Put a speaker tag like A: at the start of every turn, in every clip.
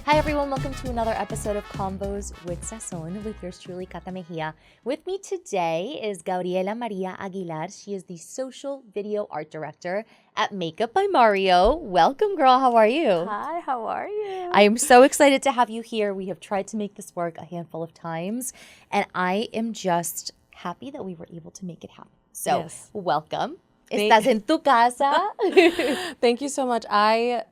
A: Hi everyone, welcome to another episode of Convos with Sazón with yours truly, Cata Mejía. With me today is Gabriela Maria Aguilar. She is the social video art director at Makeup by Mario. Welcome, girl. How are you?
B: Hi, how are you?
A: I am so excited to have you here. We have tried to make this work a handful of times, and I am just happy that we were able to make it happen. So,
B: Yes.
A: welcome. Estás en tu casa.
B: Thank you so much. I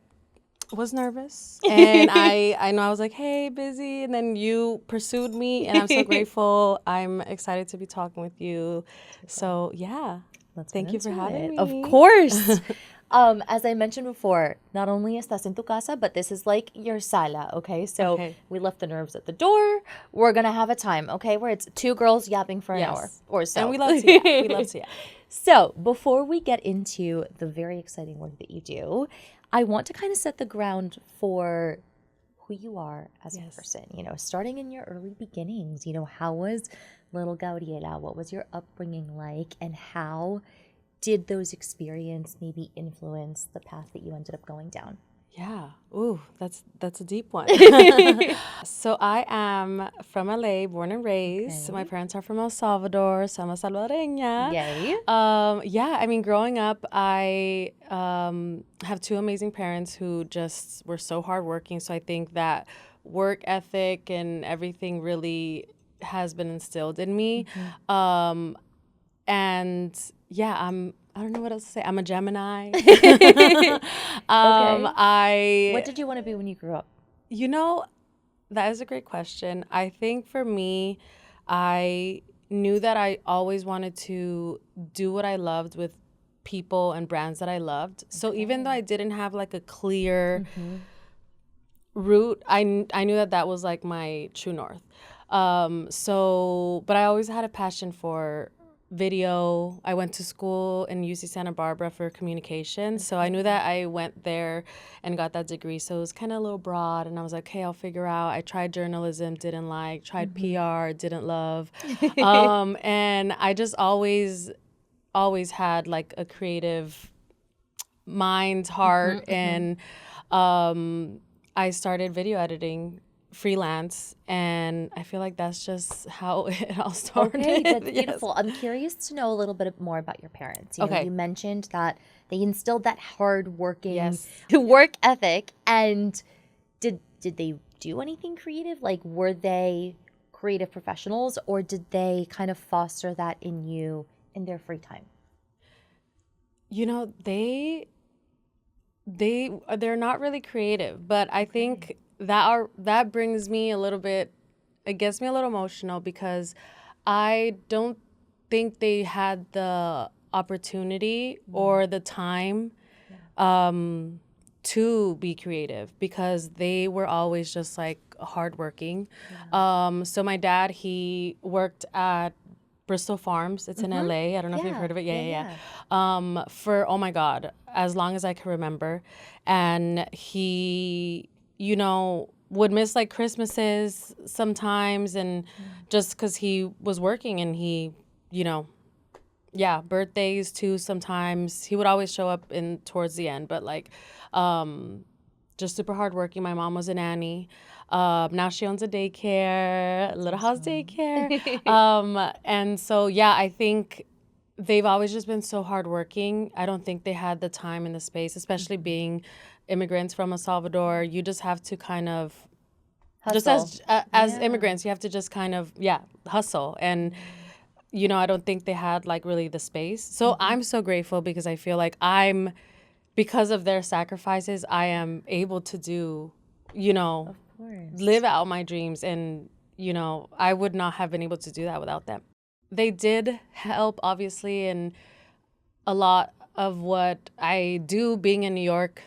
B: was nervous and I know I was like, hey, busy, and then you pursued me and I'm so grateful. I'm excited to be talking with you. So yeah, thank you for having me.
A: Of course. As I mentioned before, not only estás en tu casa, but this is like your sala, okay? So we left the nerves at the door. We're going to have a time, okay, where it's two girls yapping for an hour or so.
B: And we love to yap. We love to yap.
A: So before we get into the very exciting work that you do, I want to kind of set the ground for who you are as a person, you know, starting in your early beginnings. You know, how was little Gabriela? What was your upbringing like? And how did those experiences maybe influence the path that you ended up going down?
B: Yeah. Ooh, that's a deep one. So I am from LA, born and raised. My parents are from El Salvador, so I'm a Salvadoreña.
A: Yay.
B: Yeah, I mean, growing up, I have two amazing parents who just were so hardworking. So I think that work ethic and everything really has been instilled in me. And yeah, I don't know what else to say. I'm a Gemini.
A: What did you want to be when you grew up?
B: You know, that is a great question. I think for me, I knew that I always wanted to do what I loved with people and brands that I loved. So even though I didn't have like a clear route, I knew that was like my true north. But I always had a passion for video. I went to school in UC Santa Barbara for communication. So I knew that I went there and got that degree. So it was kind of a little broad. And I was like, okay, I'll figure out. I tried journalism, didn't like. Tried PR, didn't love. And I just always had like a creative mind, heart. And I started video editing freelance, and I feel like that's just how it all started.
A: Okay, that's beautiful. I'm curious to know a little bit more about your parents. You know, you mentioned that they instilled that hard-working work ethic, and did they do anything creative? Like, were they creative professionals, or did they kind of foster that in you in their free time?
B: You know, they're not really creative, but I think that brings me a little bit, it gets me a little emotional because I don't think they had the opportunity or the time to be creative because they were always just like hardworking. So my dad, he worked at Bristol Farms. It's in LA. I don't know if you've heard of it. Yeah. For, oh my God, as long as I can remember. And he, you know, would miss like Christmases sometimes, and just because he was working, and he, you know, birthdays too sometimes. He would always show up in towards the end, but like just super hardworking. My mom was a nanny. Now she owns a daycare, a little house daycare. And so, yeah, I think they've always just been so hardworking. I don't think they had the time and the space, especially being immigrants from El Salvador. You just have to kind of,
A: Hustle.
B: just as immigrants, you have to just kind of, hustle. And, you know, I don't think they had like really the space. So I'm so grateful because I feel like because of their sacrifices, I am able to do, you know, live out my dreams. And, you know, I would not have been able to do that without them. They did help, obviously, in a lot of what I do being in New York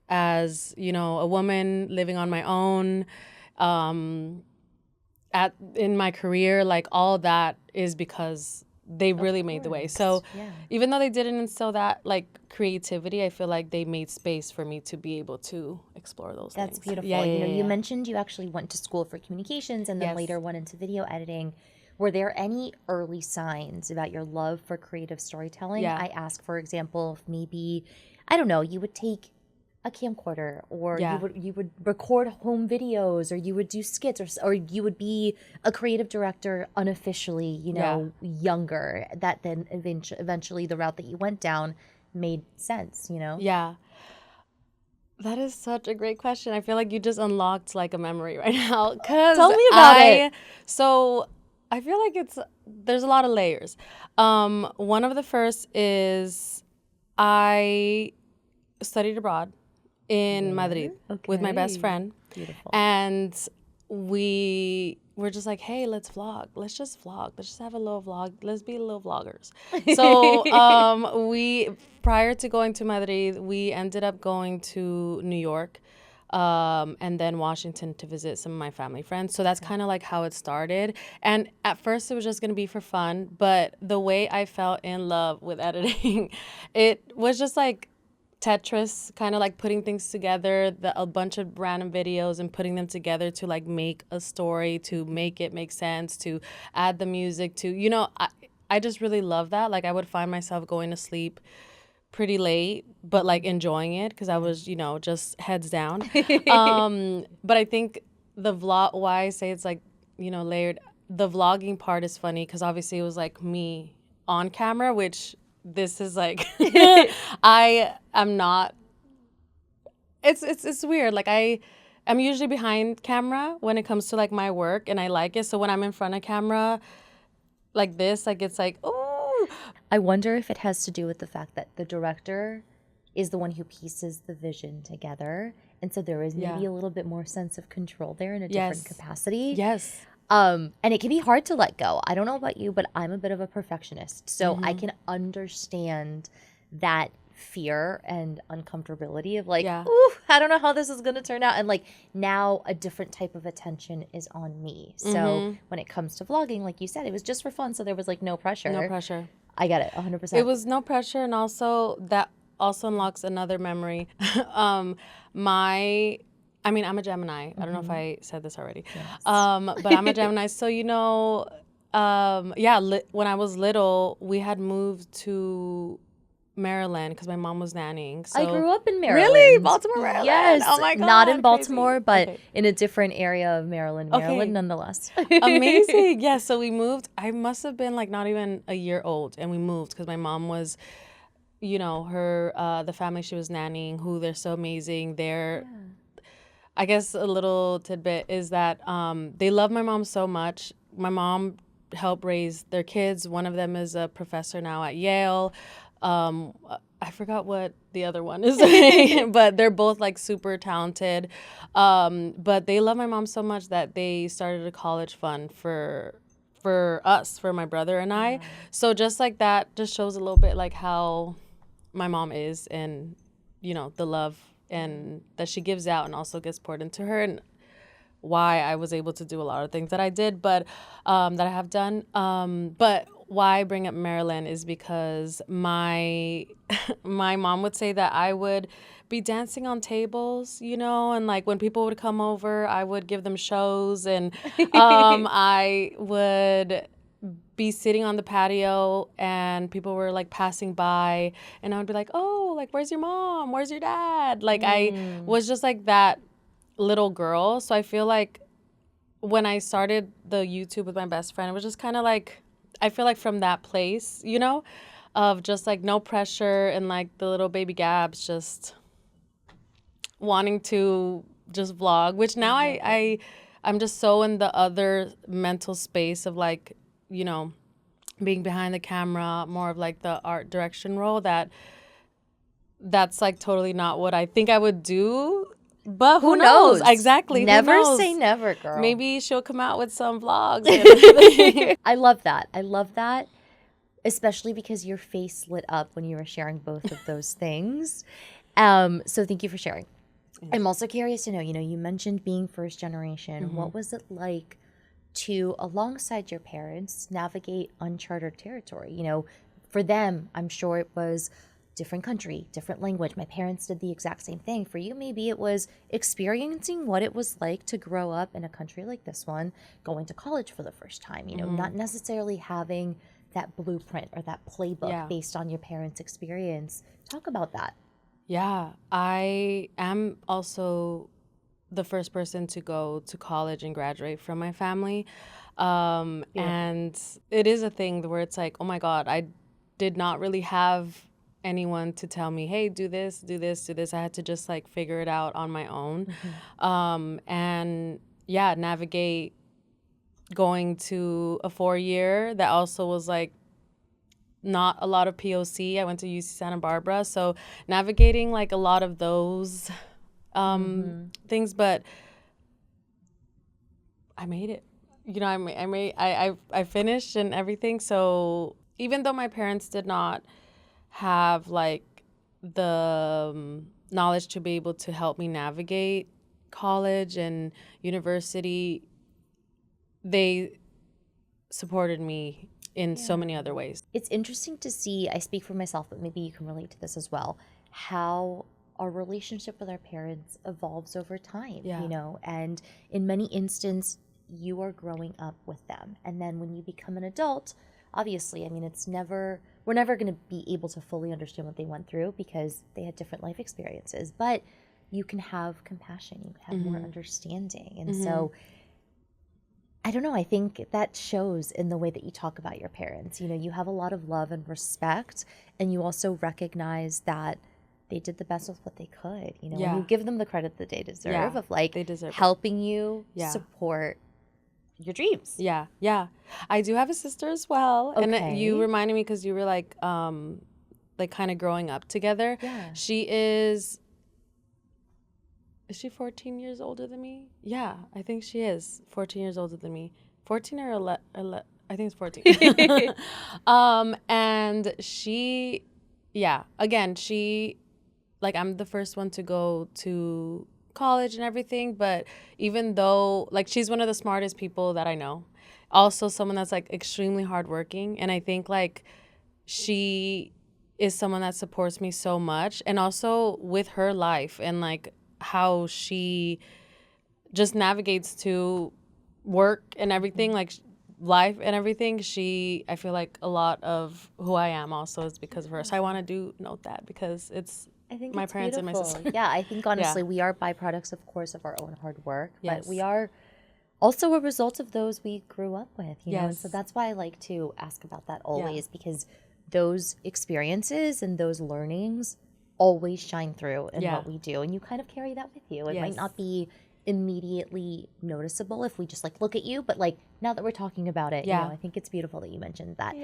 B: as, you know, a woman living on my own, in my career, like all that is because they really made the way. So even though they didn't instill that like creativity, I feel like they made space for me to be able to explore those things.
A: That's beautiful. You mentioned you actually went to school for communications and then later went into video editing. Were there any early signs about your love for creative storytelling? I ask, for example, if maybe, I don't know, you would take a camcorder, or
B: Yeah.
A: you would record home videos, or you would do skits, or you would be a creative director unofficially, you know, younger. That then eventually the route that you went down made sense, you know?
B: Yeah. That is such a great question. I feel like you just unlocked like a memory right now.
A: Tell me about it.
B: So I feel like there's a lot of layers. One of the first is I studied abroad in Madrid with my best friend.
A: Beautiful.
B: And we were just like, hey, let's vlog. Let's just vlog. Let's just have a little vlog. Let's be little vloggers. So we, prior to going to Madrid, we ended up going to New York and then Washington to visit some of my family friends. So that's kind of like how it started. And at first it was just going to be for fun. But the way I fell in love with editing, it was just like Tetris, kind of like putting things together, a bunch of random videos and putting them together to like make a story, to make it make sense, to add the music, to, you know, I just really love that. Like I would find myself going to sleep pretty late, but like enjoying it because I was, you know, just heads down. But I think the vlog, why I say it's like, you know, layered, the vlogging part is funny because obviously it was like me on camera, which this is like I am not, it's weird. Like I'm usually behind camera when it comes to like my work, and I like it. So when I'm in front of camera like this, like it's like, oh,
A: I wonder if it has to do with the fact that the director is the one who pieces the vision together, and so there is maybe a little bit more sense of control there in a different capacity.
B: Yes.
A: And it can be hard to let go. I don't know about you, but I'm a bit of a perfectionist. So I can understand that fear and uncomfortability of like, ooh, I don't know how this is going to turn out. And like now a different type of attention is on me. So when it comes to vlogging, like you said, it was just for fun. So there was like no pressure.
B: No pressure.
A: I get it 100%.
B: It was no pressure. And also that also unlocks another memory. I'm a Gemini. I don't know if I said this already.
A: Yes.
B: But I'm a Gemini. So, you know, when I was little, we had moved to Maryland because my mom was nannying. So
A: I grew up in Maryland.
B: Really? Baltimore, Maryland?
A: Yes.
B: Oh my God.
A: Not in Baltimore,
B: crazy.
A: but
B: Okay.
A: in a different area of Maryland, nonetheless.
B: Amazing. Yeah, so we moved. I must have been like not even a year old, and we moved because my mom was, you know, the family she was nannying, who they're so amazing. I guess a little tidbit is that they love my mom so much. My mom helped raise their kids. One of them is a professor now at Yale. I forgot what the other one is, but they're both like super talented. But they love my mom so much that they started a college fund for us, for my brother and I. So just like that just shows a little bit like how my mom is, and, you know, the love and that she gives out and also gets poured into her, and why I was able to do a lot of things that I did, but that I have done. But why I bring up Maryland is because my mom would say that I would be dancing on tables, you know, and like when people would come over, I would give them shows, and I would be sitting on the patio and people were like passing by, and I would be like, oh, like, where's your mom? Where's your dad? Like I was just like that little girl. So I feel like when I started the YouTube with my best friend, it was just kind of like, I feel like from that place, you know, of just like no pressure, and like the little baby Gabs just wanting to just vlog, which now I'm just so in the other mental space of like, you know, being behind the camera, more of like the art direction role, that's like totally not what I think I would do. But who knows? Exactly.
A: Never say never, girl.
B: Maybe she'll come out with some vlogs.
A: I love that. I love that, especially because your face lit up when you were sharing both of those things. So thank you for sharing. I'm also curious to know, you know, you mentioned being first generation. What was it like to, alongside your parents, navigate uncharted territory? You know, for them, I'm sure it was different country, different language. My parents did the exact same thing. For you, maybe it was experiencing what it was like to grow up in a country like this one, going to college for the first time, you know, not necessarily having that blueprint or that playbook based on your parents' experience. Talk about that.
B: Yeah, I am also the first person to go to college and graduate from my family. And it is a thing where it's like, oh my God, I did not really have anyone to tell me, hey, do this, do this, do this. I had to just like figure it out on my own. And yeah, navigate going to a 4-year that also was like not a lot of POC. I went to UC Santa Barbara. So navigating like a lot of those things, but I made it. You know, I finished and everything. So even though my parents did not have like the knowledge to be able to help me navigate college and university, they supported me in so many other ways.
A: It's interesting to see, I speak for myself, but maybe you can relate to this as well, how our relationship with our parents evolves over time, you know, and in many instances, you are growing up with them. And then when you become an adult, obviously, I mean, we're never going to be able to fully understand what they went through because they had different life experiences, but you can have compassion, you can have more understanding. And so, I don't know, I think that shows in the way that you talk about your parents. You know, you have a lot of love and respect, and you also recognize that they did the best with what they could, you know, and you give them the credit that they deserve of like helping you support your dreams.
B: Yeah, yeah. I do have a sister as well. Okay. And you reminded me because you were like kind of growing up together.
A: Yeah.
B: She is she 14 years older than me? Yeah, I think she is 14 years older than me. 14 or 11, I think it's 14. And she, yeah, again, she, like, I'm the first one to go to college and everything, but even though, like, she's one of the smartest people that I know. Also someone that's, like, extremely hardworking. And I think, like, she is someone that supports me so much. And also with her life and, like, how she just navigates to work and everything, like life and everything. I feel like a lot of who I am also is because of her. So I want to note that because
A: I think
B: my
A: it's
B: parents
A: beautiful.
B: and my sister.
A: Yeah, I think honestly we are byproducts, of course, of our own hard work, but we are also a result of those we grew up with, you know? And so that's why I like to ask about that always because those experiences and those learnings always shine through in what we do, and you kind of carry that with you. It might not be immediately noticeable if we just like look at you, but like now that we're talking about it, you know, I think it's beautiful that you mentioned that.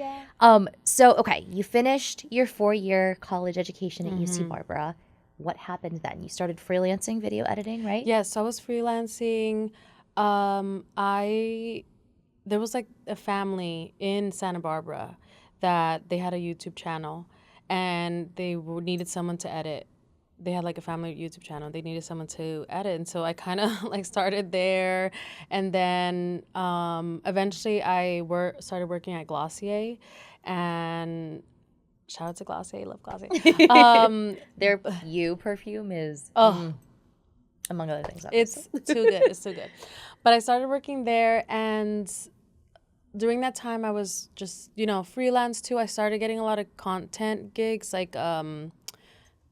A: So okay, you finished your 4-year college education at UC Barbara. What happened then? You started freelancing video editing, right?
B: Yes, I was freelancing. There was like a family in Santa Barbara that they had a YouTube channel and they needed someone to edit. They had like a family YouTube channel. They needed someone to edit. And so I kind of like started there. And then eventually I started working at Glossier. And shout out to Glossier. Love Glossier.
A: Their You perfume is, among other things,
B: obviously. It's too good. It's too good. But I started working there, and during that time I was just, you know, freelance too. I started getting a lot of content gigs, like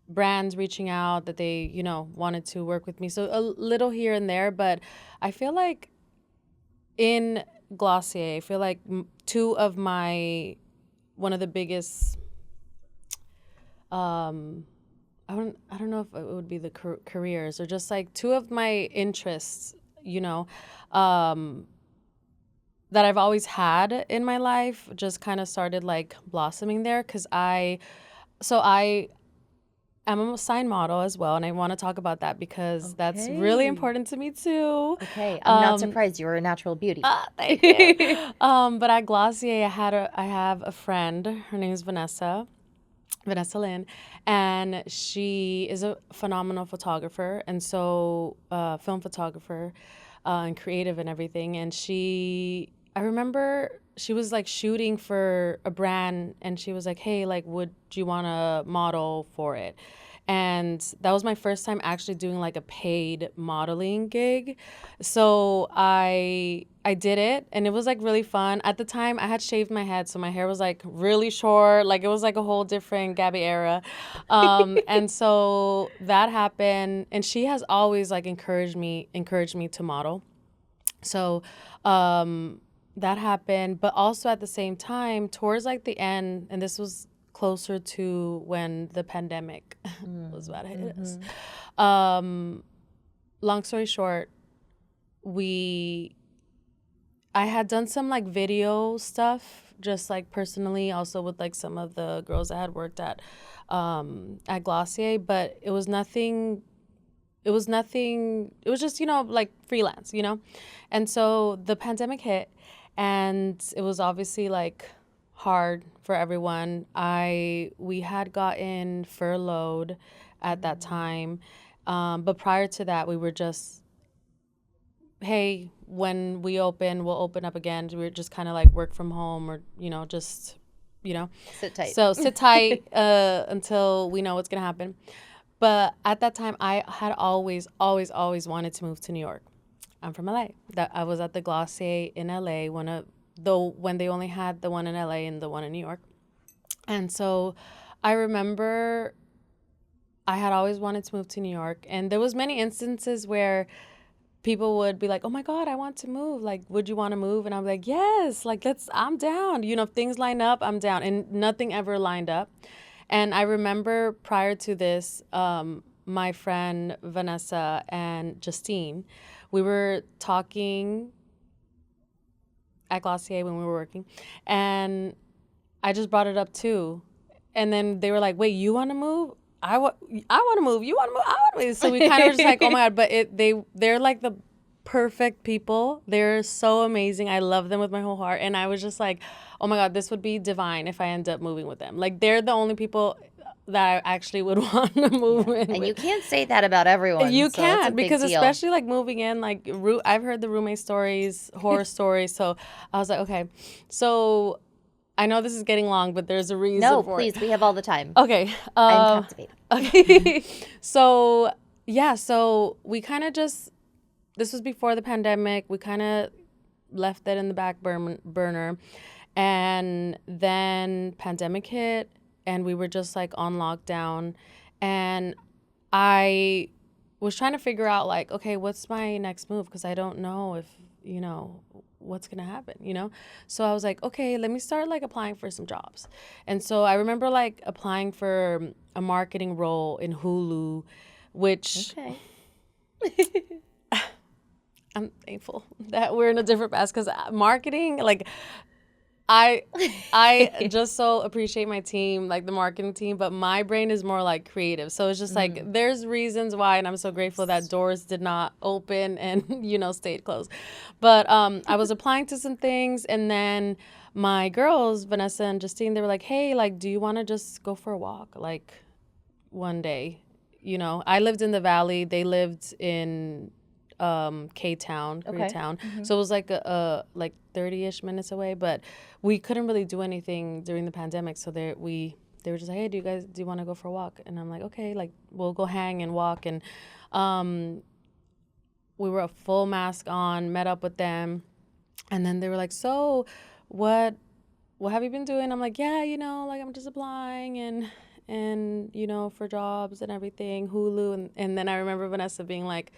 B: brands reaching out that they, you know, wanted to work with me. So a little here and there, but I feel like in Glossier, I feel like one of the biggest, I don't know if it would be the careers or just like two of my interests, you know, that I've always had in my life just kind of started like blossoming there. Cause I'm a sign model as well, and I want to talk about that because that's really important to me too.
A: Okay, I'm not surprised. You were a natural beauty.
B: Thank you. But at Glossier, I have a friend. Her name is Vanessa Lynn, and she is a phenomenal photographer, and so film photographer and creative and everything. And I remember she was like shooting for a brand, and she was like, "Hey, like, would you want to model for it?" And that was my first time actually doing like a paid modeling gig. So I did it, and it was like really fun. At the time I had shaved my head, so my hair was like really short, like it was like a whole different Gabby era. And so that happened, and she has always like encouraged me to model. So that happened, but also at the same time, towards like the end, and this was closer to when the pandemic was about to hit us. Long story short, I had done some like video stuff, just like personally, also with like some of the girls I had worked at Glossier, but it was nothing. It was just, like freelance, And so the pandemic hit, and it was obviously like hard for everyone. We had gotten furloughed at that time. But prior to that, we were just, hey, when we open, we'll open up again. We were just kind of like work from home, or, just,
A: Sit tight.
B: So sit tight until we know what's going to happen. But at that time, I had always, always, always wanted to move to New York. I'm from LA. I was at the Glossier in LA when they only had the one in LA and the one in New York. And so I remember I had always wanted to move to New York. And there was many instances where people would be like, oh my God, I want to move. Like, would you want to move? And I'm like, yes, like I'm down. If things line up, I'm down. And nothing ever lined up. And I remember prior to this, my friend Vanessa and Justine, we were talking at Glossier when we were working, and I just brought it up too. And then they were like, wait, you want to move? I want to move. You want to move? I want to move. So we kind of were just like, oh my God, but they're like the perfect people. They're so amazing. I love them with my whole heart. And I was just like, oh my God, this would be divine if I end up moving with them. Like, they're the only people that I actually would want to move in
A: And
B: with.
A: you can't say that about everyone.
B: You
A: so
B: can't, because
A: deal.
B: especially like moving in, like I've heard the roommate stories, horror stories. So I was like, okay. So I know this is getting long, but there's a reason for it.
A: No, please, we have all the time.
B: Okay.
A: I'm captivated.
B: Okay. So we kind of this was before the pandemic. We kind of left that in the back burner. And then pandemic hit, and we were just like on lockdown. And I was trying to figure out like, okay, what's my next move? Because I don't know if, what's going to happen, So I was like, okay, let me start like applying for some jobs. And so I remember like applying for a marketing role in Hulu, which I'm thankful that we're in a different path, because marketing, like, I just so appreciate my team, like the marketing team, but my brain is more like creative. So it's just like, there's reasons why, and I'm so grateful that doors did not open and, stayed closed. But I was applying to some things, and then my girls, Vanessa and Justine, they were like, hey, like, do you want to just go for a walk, like, one day? I lived in the Valley. They lived in K-Town, Koreatown.
A: Mm-hmm.
B: So it was like like 30-ish minutes away, but we couldn't really do anything during the pandemic. So they were just like, hey, do you want to go for a walk? And I'm like, okay, like, we'll go hang and walk. And we were a full mask on, met up with them. And then they were like, so what have you been doing? I'm like, yeah, like, I'm just applying and for jobs and everything, Hulu. And then I remember Vanessa being like,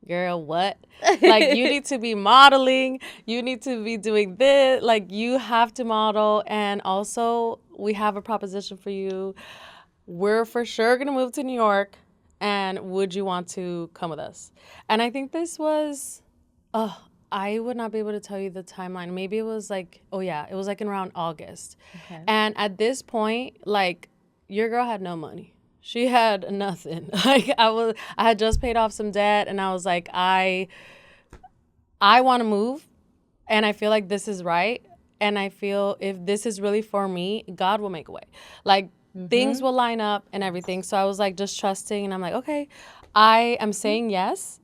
B: girl, what? Like, you need to be modeling. You need to be doing this. Like, you have to model. And also, we have a proposition for you. We're for sure going to move to New York. And would you want to come with us? And I think this was, I would not be able to tell you the timeline. Maybe it was like, it was like in around August. Okay. And at this point, like, your girl had no money. She had nothing. Like, I had just paid off some debt, and I was like, I want to move, and I feel like this is right, and I feel if this is really for me, God will make a way. Like, things will line up and everything. So I was like just trusting, and I'm like, okay, I am saying yes.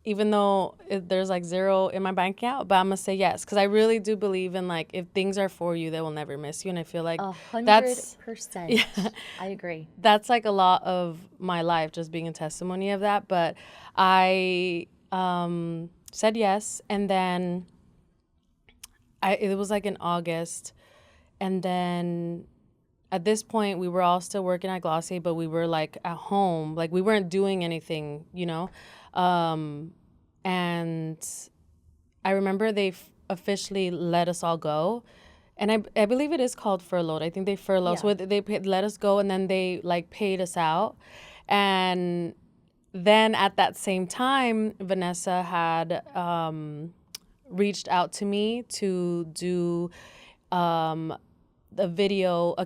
B: even though there's like zero in my bank account, but I'm gonna say yes because I really do believe in like if things are for you, they will never miss you, and I feel like that's
A: 100%.
B: yeah,
A: I agree.
B: that's like a lot of my life just being a testimony of that. But I said yes, and then it was like in August, and then at this point we were all still working at Glossier, but we were like at home, like we weren't doing anything, you know. And I remember they officially let us all go, and I believe it is called furloughed. I think they furloughed,
A: Yeah.
B: so let us go, and then they like paid us out, and then at that same time, Vanessa had reached out to me to do a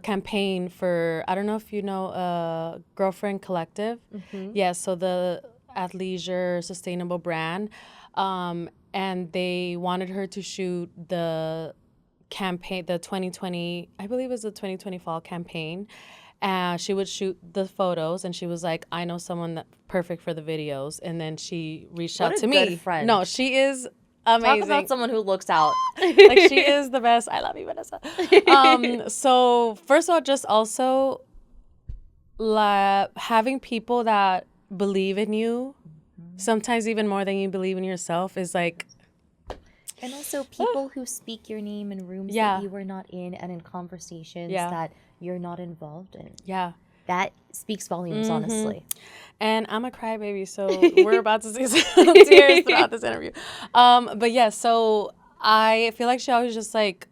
B: campaign for, I don't know if you know, Girlfriend Collective.
A: Mm-hmm.
B: Yeah, so the athleisure sustainable brand. And they wanted her to shoot the campaign, the 2020, I believe it was the 2020 fall campaign. She would shoot the photos, and she was like, I know someone that perfect for the videos. And then she reached out to me.
A: What a good friend.
B: No, she is amazing.
A: Talk about someone who looks out.
B: Like, she is the best. I love you, Vanessa. So first of all, just also having people that believe in you, sometimes even more than you believe in yourself, is like.
A: And also people who speak your name in rooms that you were not in, and in conversations that you're not involved in.
B: Yeah.
A: That speaks volumes, honestly.
B: And I'm a crybaby, so we're about to see some tears throughout this interview. But yeah, so I feel like she always just like,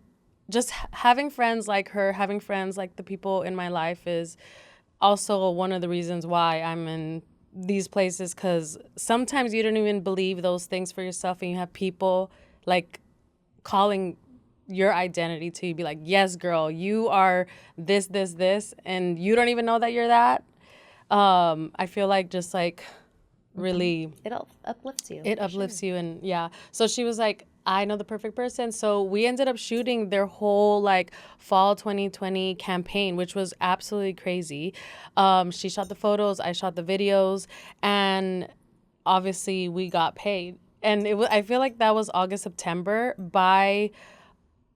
B: just having friends like her, having friends like the people in my life is also one of the reasons why I'm in these places, because sometimes you don't even believe those things for yourself, and you have people like calling your identity to you, be like, yes, girl, you are this, and you don't even know that you're that. I feel like just like really
A: It uplifts you.
B: it uplifts you. And yeah, so she was like, I know the perfect person. So we ended up shooting their whole like fall 2020 campaign, which was absolutely crazy. She shot the photos, I shot the videos, and obviously we got paid. And I feel like that was August, September. By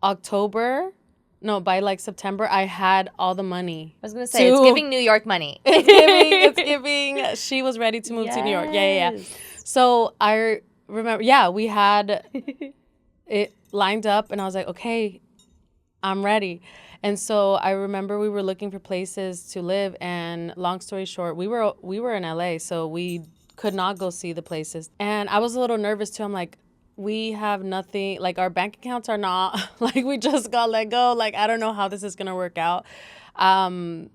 B: like September, I had all the money.
A: I was going to say, it's giving New York money.
B: It's giving, she was ready to move to New York. Yeah. So I remember, we had it lined up, and I was like, okay, I'm ready. And so I remember we were looking for places to live, and long story short, we were in LA, so we could not go see the places. And I was a little nervous too. I'm like, we have nothing, like our bank accounts are not, like we just got let go. Like, I don't know how this is going to work out. And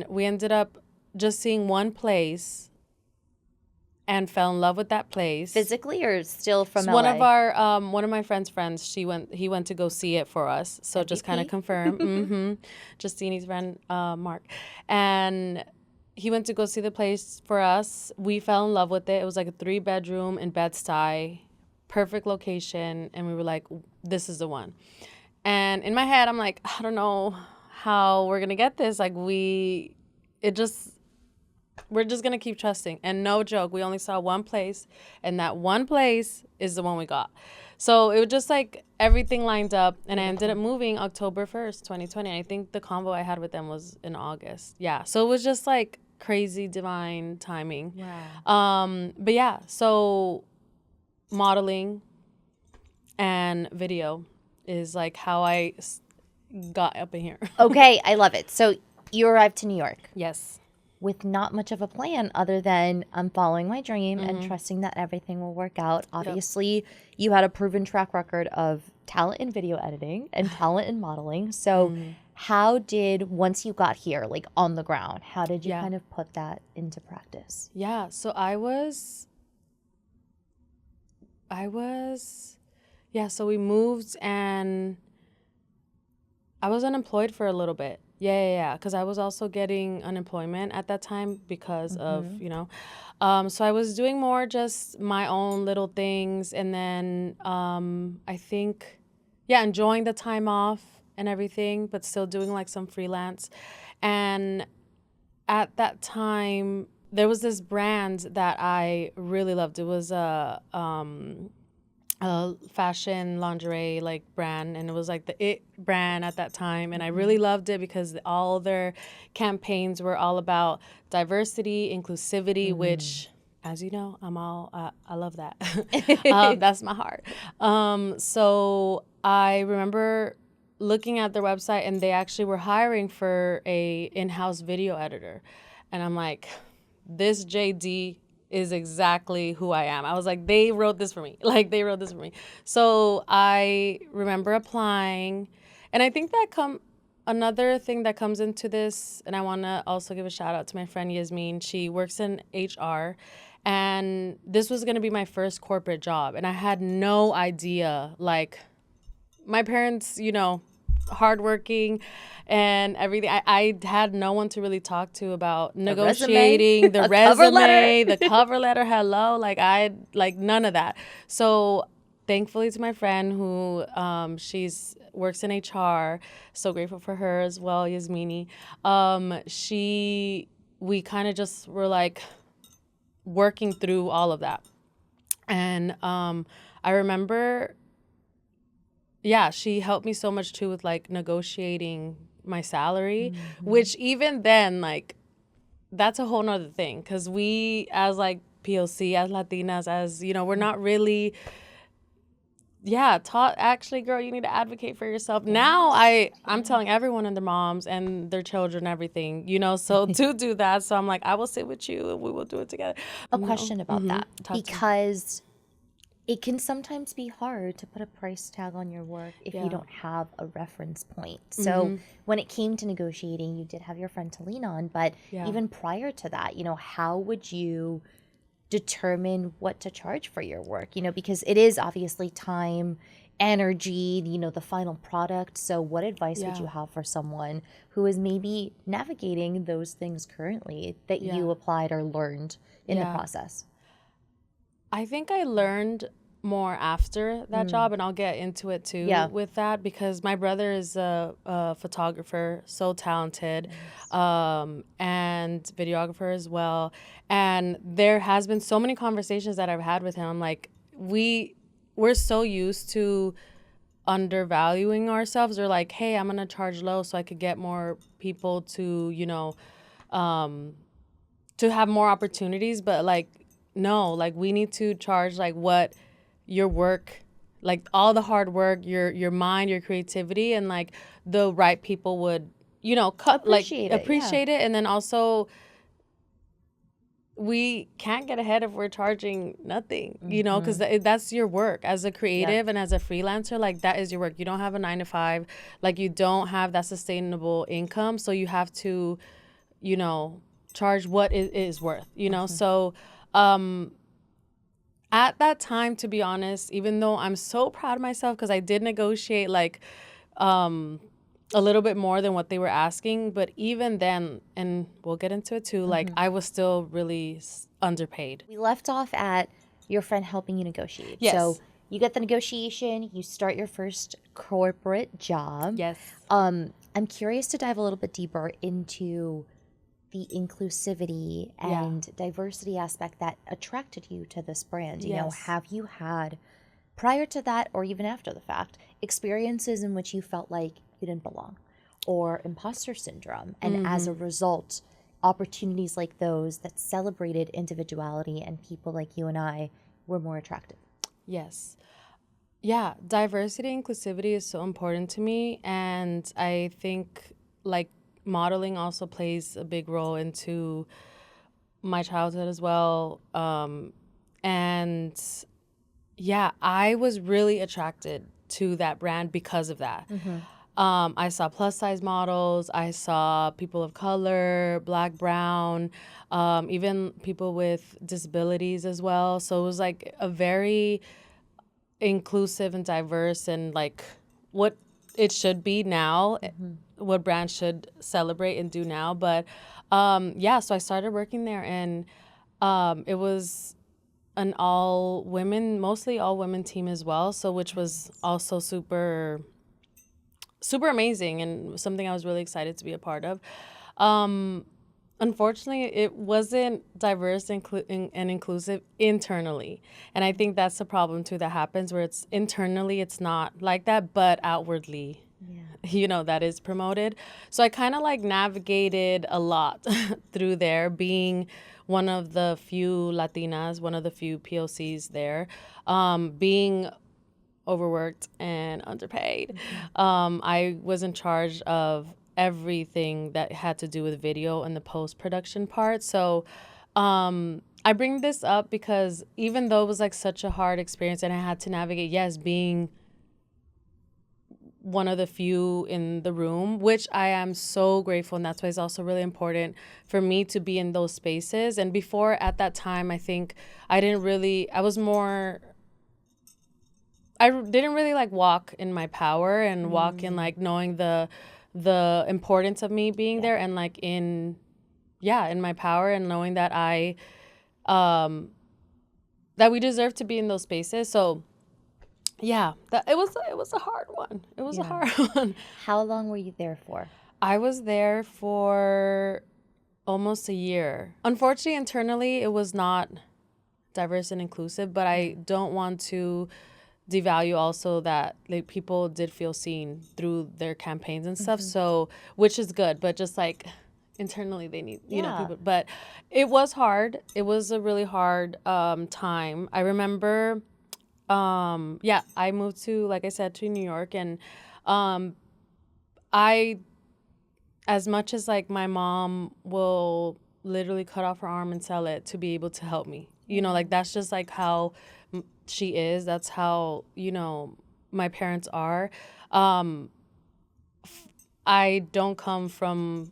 B: we ended up just seeing one place and fell in love with that place.
A: Physically, or still from LA?
B: One of my friend's friends, he went to go see it for us. So just kind of confirm. Justine's friend, Mark. And he went to go see the place for us. We fell in love with it. It was like a 3-bedroom in Bed-Stuy, perfect location. And we were like, this is the one. And in my head, I'm like, I don't know how we're going to get this. Like we're just going to keep trusting. And no joke, we only saw one place, and that one place is the one we got. So it was just like everything lined up, and I ended up moving October 1st, 2020. I think the convo I had with them was in August. Yeah. So it was just like crazy divine timing.
A: Wow.
B: But yeah, so modeling and video is like how I got up in here.
A: Okay, I love it. So you arrived to New York.
B: Yes.
A: With not much of a plan other than I'm following my dream and trusting that everything will work out. Obviously, you had a proven track record of talent in video editing and talent in modeling. So how did, once you got here, like on the ground, how did you kind of put that into practice?
B: Yeah, so so we moved, and I was unemployed for a little bit. Yeah, because I was also getting unemployment at that time because of, so I was doing more just my own little things, and then I think, enjoying the time off and everything, but still doing like some freelance. And at that time, there was this brand that I really loved. It was a fashion lingerie like brand, and it was like the it brand at that time, and I really loved it because all their campaigns were all about diversity, inclusivity, which, as you know, I love that. That's my heart. So I remember looking at their website, and they actually were hiring for a in-house video editor, and I'm like, this JD is exactly who I am. I was like, they wrote this for me. Like, they wrote this for me. So I remember applying. And I think that another thing that comes into this, and I want to also give a shout out to my friend Yasmin. She works in HR. And this was going to be my first corporate job. And I had no idea, like, my parents, you know, hardworking and everything. I had no one to really talk to about negotiating the resume, the cover letter. Hello, like none of that. So thankfully to my friend who she's works in HR, so grateful for her as well, Yasmini. We kind of just were like working through all of that, and I remember. Yeah, she helped me so much too with like negotiating my salary, which even then, like, that's a whole nother thing. Cause we as like POC, as Latinas, as, you know, we're not really, taught, actually, girl, you need to advocate for yourself. Now I'm telling everyone and their moms and their children, everything, you know, so to do that. So I'm like, I will sit with you and we will do it together.
A: A question about that, because it can sometimes be hard to put a price tag on your work if you don't have a reference point. So when it came to negotiating, you did have your friend to lean on, but even prior to that, you know, how would you determine what to charge for your work? You know, because it is obviously time, energy, you know, the final product. So what advice would you have for someone who is maybe navigating those things currently that you applied or learned in the process?
B: I think I learned more after that job, and I'll get into it too with that, because my brother is a photographer, so talented, and videographer as well. And there has been so many conversations that I've had with him. Like, we're so used to undervaluing ourselves, or like, hey, I'm gonna charge low so I could get more people to, you know, to have more opportunities. But like, no, like, we need to charge like what your work, like all the hard work, your mind, your creativity, and like the right people would, you know, appreciate it. And then also, we can't get ahead if we're charging nothing, you know, because that's your work as a creative and as a freelancer. Like, that is your work. You don't have a 9-to-5, like, you don't have that sustainable income, so you have to, you know, charge what it is worth, you know. So at that time, to be honest, even though I'm so proud of myself because I did negotiate like a little bit more than what they were asking, but even then, and we'll get into it too, like, I was still really underpaid.
A: We left off at your friend helping you negotiate.
B: Yes.
A: So you get the negotiation, you start your first corporate job.
B: Yes.
A: I'm curious to dive a little bit deeper into the inclusivity and diversity aspect that attracted you to this brand. You know, have you had, prior to that or even after the fact, experiences in which you felt like you didn't belong, or imposter syndrome, and as a result, opportunities like those that celebrated individuality and people like you and I were more attractive?
B: Yes. Yeah, diversity, inclusivity is so important to me, and I think like modeling also plays a big role into my childhood as well. And yeah, I was really attracted to that brand because of that. I saw plus size models, I saw people of color, black, brown, even people with disabilities as well. So it was like a very inclusive and diverse, and like what it should be now, what brands should celebrate and do now. But so I started working there, and it was an mostly all women team as well. So which was also super amazing and something I was really excited to be a part of. Unfortunately, it wasn't diverse and inclusive internally. And I think that's the problem too that happens, where it's internally, it's not like that, but outwardly, that is promoted. So I kind of like navigated a lot through there, being one of the few Latinas, one of the few POCs there, being overworked and underpaid. I was in charge of everything that had to do with video and the post-production part. So I bring this up because even though it was like such a hard experience and I had to navigate, yes, being one of the few in the room, which I am so grateful. And that's why it's also really important for me to be in those spaces. And before, at that time, I think I didn't really like walk in my power and walk in like knowing the importance of me being there, and like in my power, and knowing that that we deserve to be in those spaces. So that it was a hard one. It was a hard one.
A: How long were you there for?
B: I was there for almost a year. Unfortunately, internally, it was not diverse and inclusive, but I don't want to devalue also that like people did feel seen through their campaigns and stuff. So, which is good, but just like internally they need, people. But it was hard. It was a really hard time. I remember, I moved to, like I said, to New York, and as much as like my mom will literally cut off her arm and sell it to be able to help me, like that's just like how she is. That's how, my parents are. I don't come from,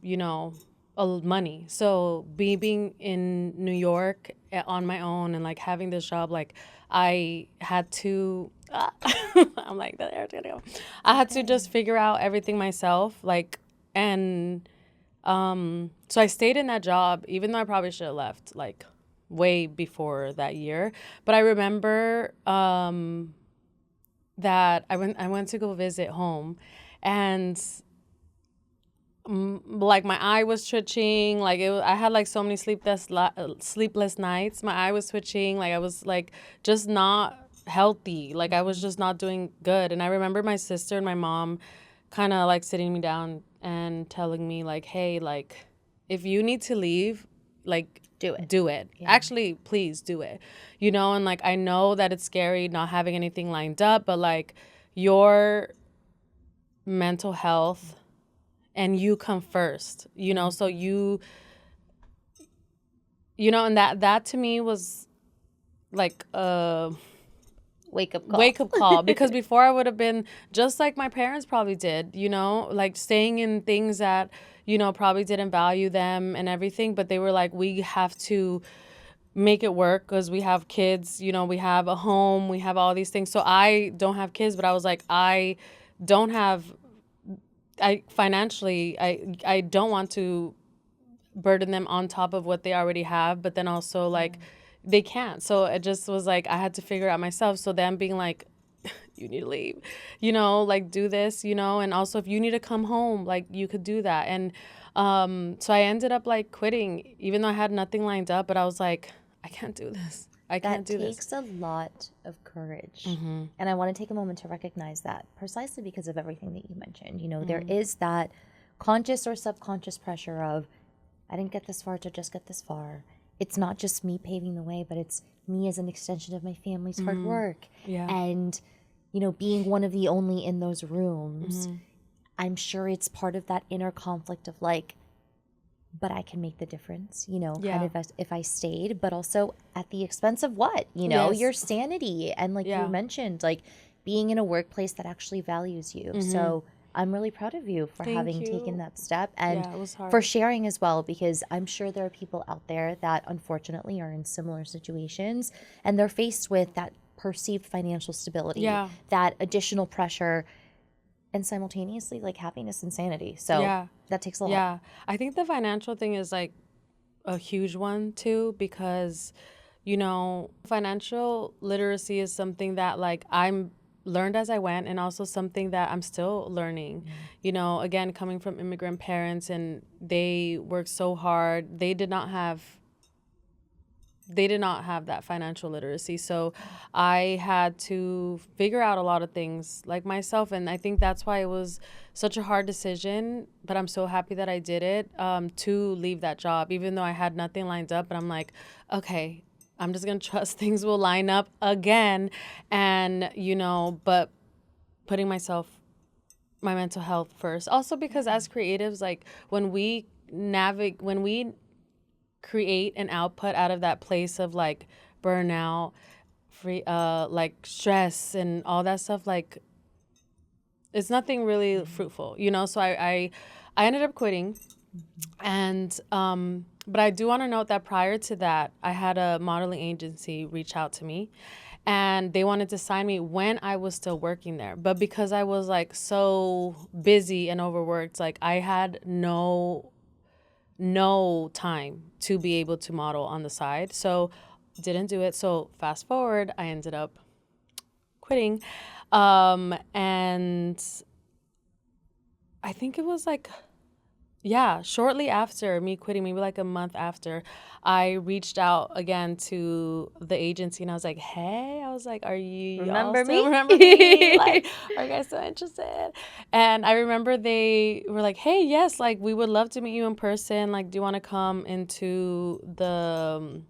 B: money. So being in New York on my own and like having this job, like I had to, I'm like, that air's gonna go. I had to just figure out everything myself. Like, and so I stayed in that job, even though I probably should have left like way before that year. But I remember that I went to go visit home, and like my eye was twitching. Like I had like so many sleepless nights. My eye was twitching. Like I was like just not healthy. Like I was just not doing good. And I remember my sister and my mom kind of like sitting me down and telling me like, hey, like if you need to leave, like do it. Yeah. Actually, please do it. And like I know that it's scary not having anything lined up, but like your mental health and you come first, so and that to me was like a
A: wake up
B: call because before I would have been just like my parents probably did, like staying in things that probably didn't value them and everything, but they were like, we have to make it work because we have kids, we have a home, we have all these things. So I don't have kids, but I was like, I don't want to burden them on top of what they already have, but then also like they can't. So it just was like I had to figure it out myself. So them being like, you need to leave, like do this, and also if you need to come home, like you could do that. And so I ended up like quitting, even though I had nothing lined up, but I was like, I can't do this. I can't do this.
A: That takes a lot of courage. And I want to take a moment to recognize that precisely because of everything that you mentioned. There is that conscious or subconscious pressure of, I didn't get this far to just get this far. It's not just me paving the way, but it's me as an extension of my family's hard work.
B: Yeah.
A: And, being one of the only in those rooms, I'm sure it's part of that inner conflict of like, but I can make the difference, kind of as if I stayed, but also at the expense of what,
B: Yes.
A: your sanity. And like you mentioned, like being in a workplace that actually values you. So I'm really proud of you for having taken that step and
B: it was hard.
A: for sharing as well, because I'm sure there are people out there that unfortunately are in similar situations and they're faced with that perceived financial stability, that additional pressure, and simultaneously like happiness and sanity. So that takes a lot.
B: Yeah. I think the financial thing is like a huge one too, because, financial literacy is something that like I'm learned as I went, and also something that I'm still learning. You know, again, coming from immigrant parents, and they worked so hard. They did not have that financial literacy. So I had to figure out a lot of things like myself. And I think that's why it was such a hard decision, but I'm so happy that I did it, to leave that job, even though I had nothing lined up. And I'm like, okay, I'm just going to trust things will line up again. And, you know, but putting my mental health first. Also because as creatives, like when we create an output out of that place of like burnout, like stress and all that stuff, like it's nothing really fruitful, you know? So I ended up quitting. And but I do want to note that prior to that, I had a modeling agency reach out to me, and they wanted to sign me when I was still working there. But because I was like so busy and overworked, like I had no time to be able to model on the side. So didn't do it. So fast forward, I ended up quitting. And I think it was like, shortly after me quitting, maybe like a month after, I reached out again to the agency, and I was like, hey, are you
A: Remember
B: all still
A: me?
B: remember me? Like, are you guys still interested? And I remember they were like, hey, yes, like we would love to meet you in person. Like, do you want to come into the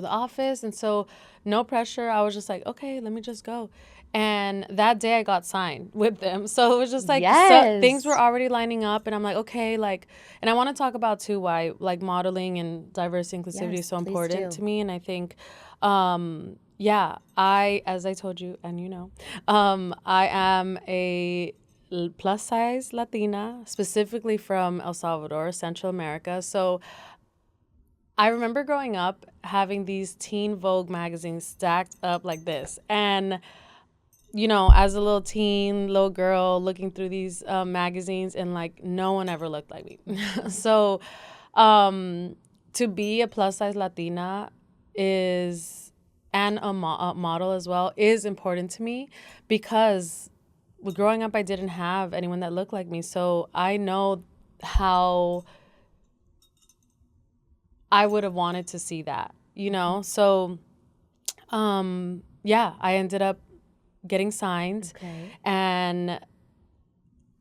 B: office? And so no pressure. I was just like, okay, let me just go. And that day I got signed with them. So it was just like, so things were already lining up, and I'm like, okay, like, and I want to talk about too why like modeling and diversity and inclusivity is so important to me. And I think, as I told you, and you know, I am a plus size Latina, specifically from El Salvador, Central America. So I remember growing up having these Teen Vogue magazines stacked up like this. And, you know, as a little girl looking through these magazines, and like no one ever looked like me. So to be a plus size Latina and a model as well is important to me, because growing up I didn't have anyone that looked like me. So I know how I would have wanted to see that, you know? So, I ended up getting signed.
A: Okay.
B: And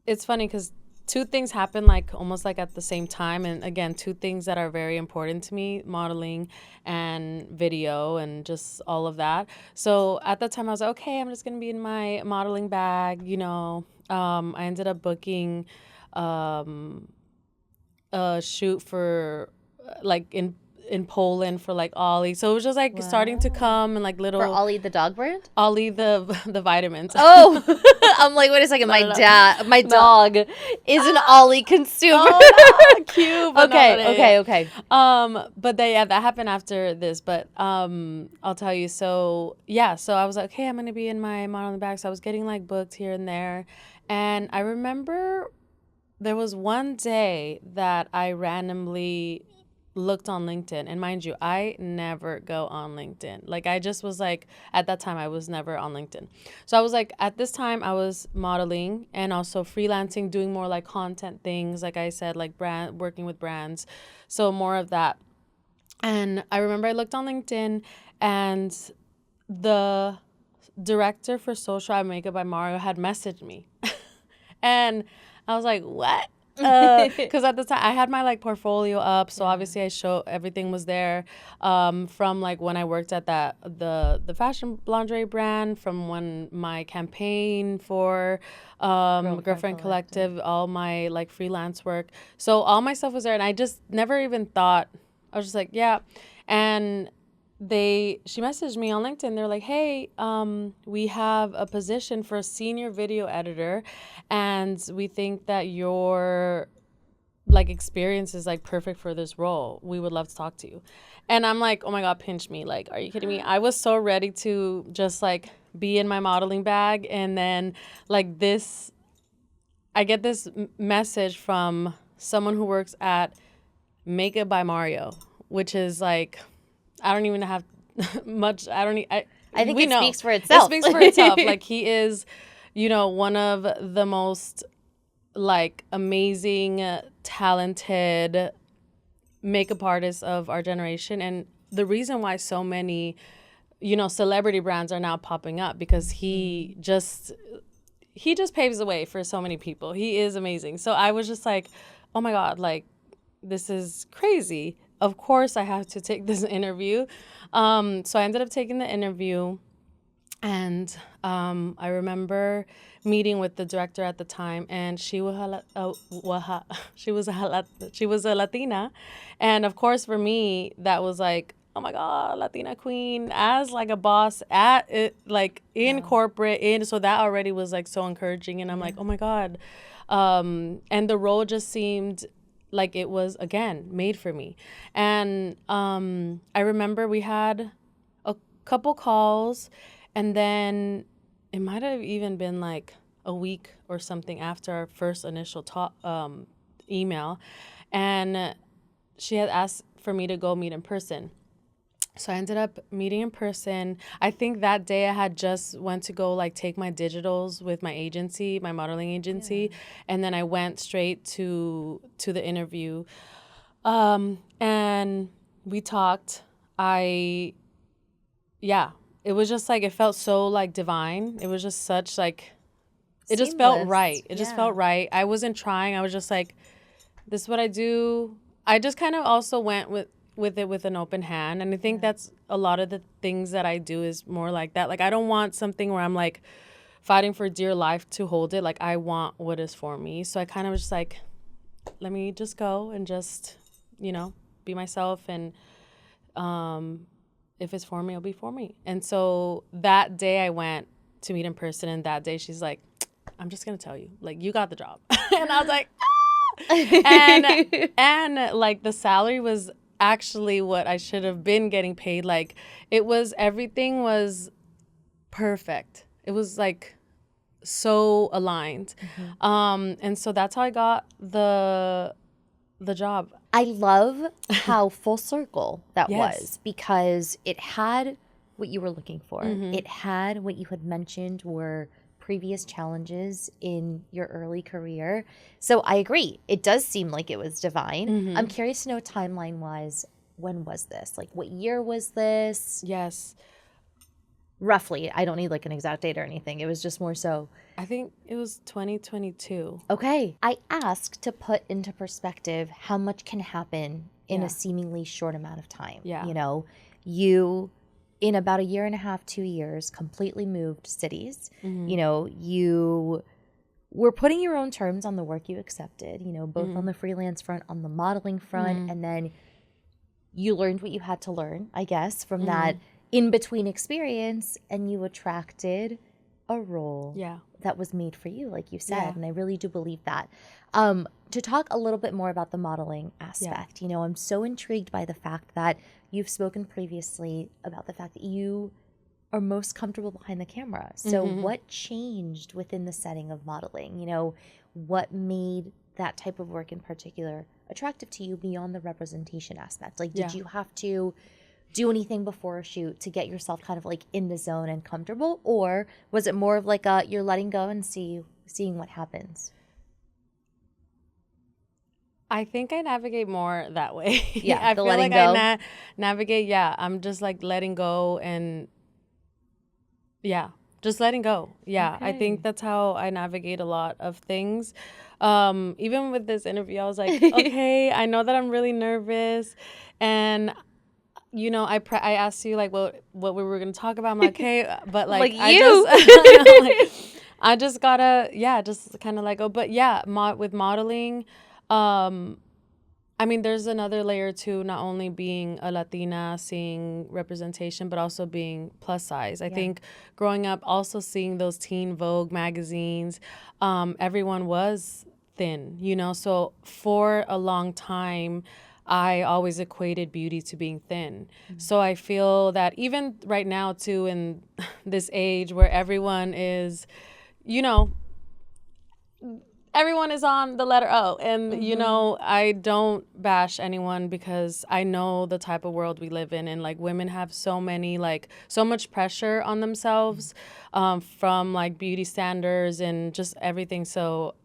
B: it's funny because two things happened like almost like at the same time. And again, two things that are very important to me, modeling and video and just all of that. So at that time I was like, okay, I'm just going to be in my modeling bag, you know. I ended up booking a shoot for like in Poland for like Ollie. So it was just like starting to come, and like little
A: For Ollie the dog brand?
B: Ollie the vitamins.
A: Oh, I'm like, wait a second. My dog is an Ollie consumer.
B: Oh, no, cute. But
A: Okay.
B: But that happened after this. But I'll tell you. So so I was like, okay, I'm gonna be in my modeling bag. So I was getting like booked here and there, and I remember there was one day that I randomly looked on LinkedIn, and mind you, I never go on LinkedIn. Like I just was like, at that time I was never on LinkedIn. So I was like, at this time I was modeling and also freelancing, doing more like content things, like I said, like working with brands. So more of that. And I remember I looked on LinkedIn, and the director for Social at Makeup by Mario had messaged me. And I was like, what? Because at the time I had my like portfolio up, so obviously I everything was there, from like when I worked at the fashion lingerie brand, from when my campaign for Girlfriend Collective, all my like freelance work. So all my stuff was there, and I just never even thought. I was just like, yeah. And she messaged me on LinkedIn. They're like, hey, we have a position for a senior video editor, and we think that your like experience is like perfect for this role. We would love to talk to you. And I'm like, oh my God, pinch me. Like, are you kidding me? I was so ready to just like be in my modeling bag. And then like I get this message from someone who works at Makeup by Mario, which is like, I don't even have much.
A: I think
B: we
A: it
B: know.
A: speaks for itself.
B: It speaks for itself. Like, he is, one of the most, like, amazing, talented makeup artists of our generation. And the reason why so many, celebrity brands are now popping up, because he just paves the way for so many people. He is amazing. So I was just like, oh my God, like, this is crazy. Of course I have to take this interview. So I ended up taking the interview, and I remember meeting with the director at the time, and she was a Latina, and of course for me that was like, oh my God, Latina queen, as like a boss at it, like in corporate, so that already was like so encouraging, and I'm like, oh my God, and the role just seemed like it was, again, made for me. And I remember we had a couple calls, and then it might have even been like a week or something after our first initial email, and she had asked for me to go meet in person. So I ended up meeting in person. I think that day I had just went to go like take my digitals with my agency, my modeling agency, and then I went straight to the interview. And we talked. It was just like, it felt so like divine. It was just such like, it just felt right. It just felt right. I wasn't trying. I was just like, this is what I do. I just kind of also went with it with an open hand. And I think that's a lot of the things that I do is more like that. Like, I don't want something where I'm like fighting for dear life to hold it. Like, I want what is for me. So I kind of was just like, let me just go and just, be myself. And if it's for me, it'll be for me. And so that day I went to meet in person, and that day she's like, I'm just going to tell you, like, you got the job. And I was like, and like the salary was actually what I should have been getting paid. Like, everything was perfect. It was like so aligned. And so that's how I got the job.
A: I love how full circle that was, because it had what you were looking for. It had what you had mentioned were previous challenges in your early career. So I agree. It does seem like it was divine. I'm curious to know, timeline-wise, when was this? Like, what year was this?
B: Yes.
A: Roughly. I don't need like an exact date or anything. It was just more so.
B: I think it was 2022.
A: Okay. I asked to put into perspective how much can happen in a seemingly short amount of time.
B: Yeah.
A: You in about a year and a half, 2 years, completely moved cities. You were putting your own terms on the work you accepted, both on the freelance front, on the modeling front, and then you learned what you had to learn, I guess, from that in-between experience, and you attracted a role that was made for you, like you said, and I really do believe that. To talk a little bit more about the modeling aspect, I'm so intrigued by the fact that you've spoken previously about the fact that you are most comfortable behind the camera. So what changed within the setting of modeling? What made that type of work in particular attractive to you beyond the representation aspect? Like, did you have to do anything before a shoot to get yourself kind of like in the zone and comfortable? Or was it more of like you're letting go and seeing what happens?
B: I think I navigate more that way.
A: Yeah,
B: I feel
A: letting
B: like
A: go.
B: I navigate. Yeah, I'm just like letting go, and just letting go. Yeah, I think that's how I navigate a lot of things. Even with this interview, I was like, okay, I know that I'm really nervous, and I asked you like what we were gonna talk about. I'm like, hey, but like I just gotta just kind of like go. But with modeling. I mean, there's another layer too, not only being a Latina, seeing representation, but also being plus size. I think growing up, also seeing those teen Vogue magazines, everyone was thin, so for a long time, I always equated beauty to being thin. So I feel that even right now too, in this age where everyone is, everyone is on the letter O. And, you know, I don't bash anyone because I know the type of world we live in. And, like, women have so many, like, so much pressure on themselves from, like, beauty standards and just everything. So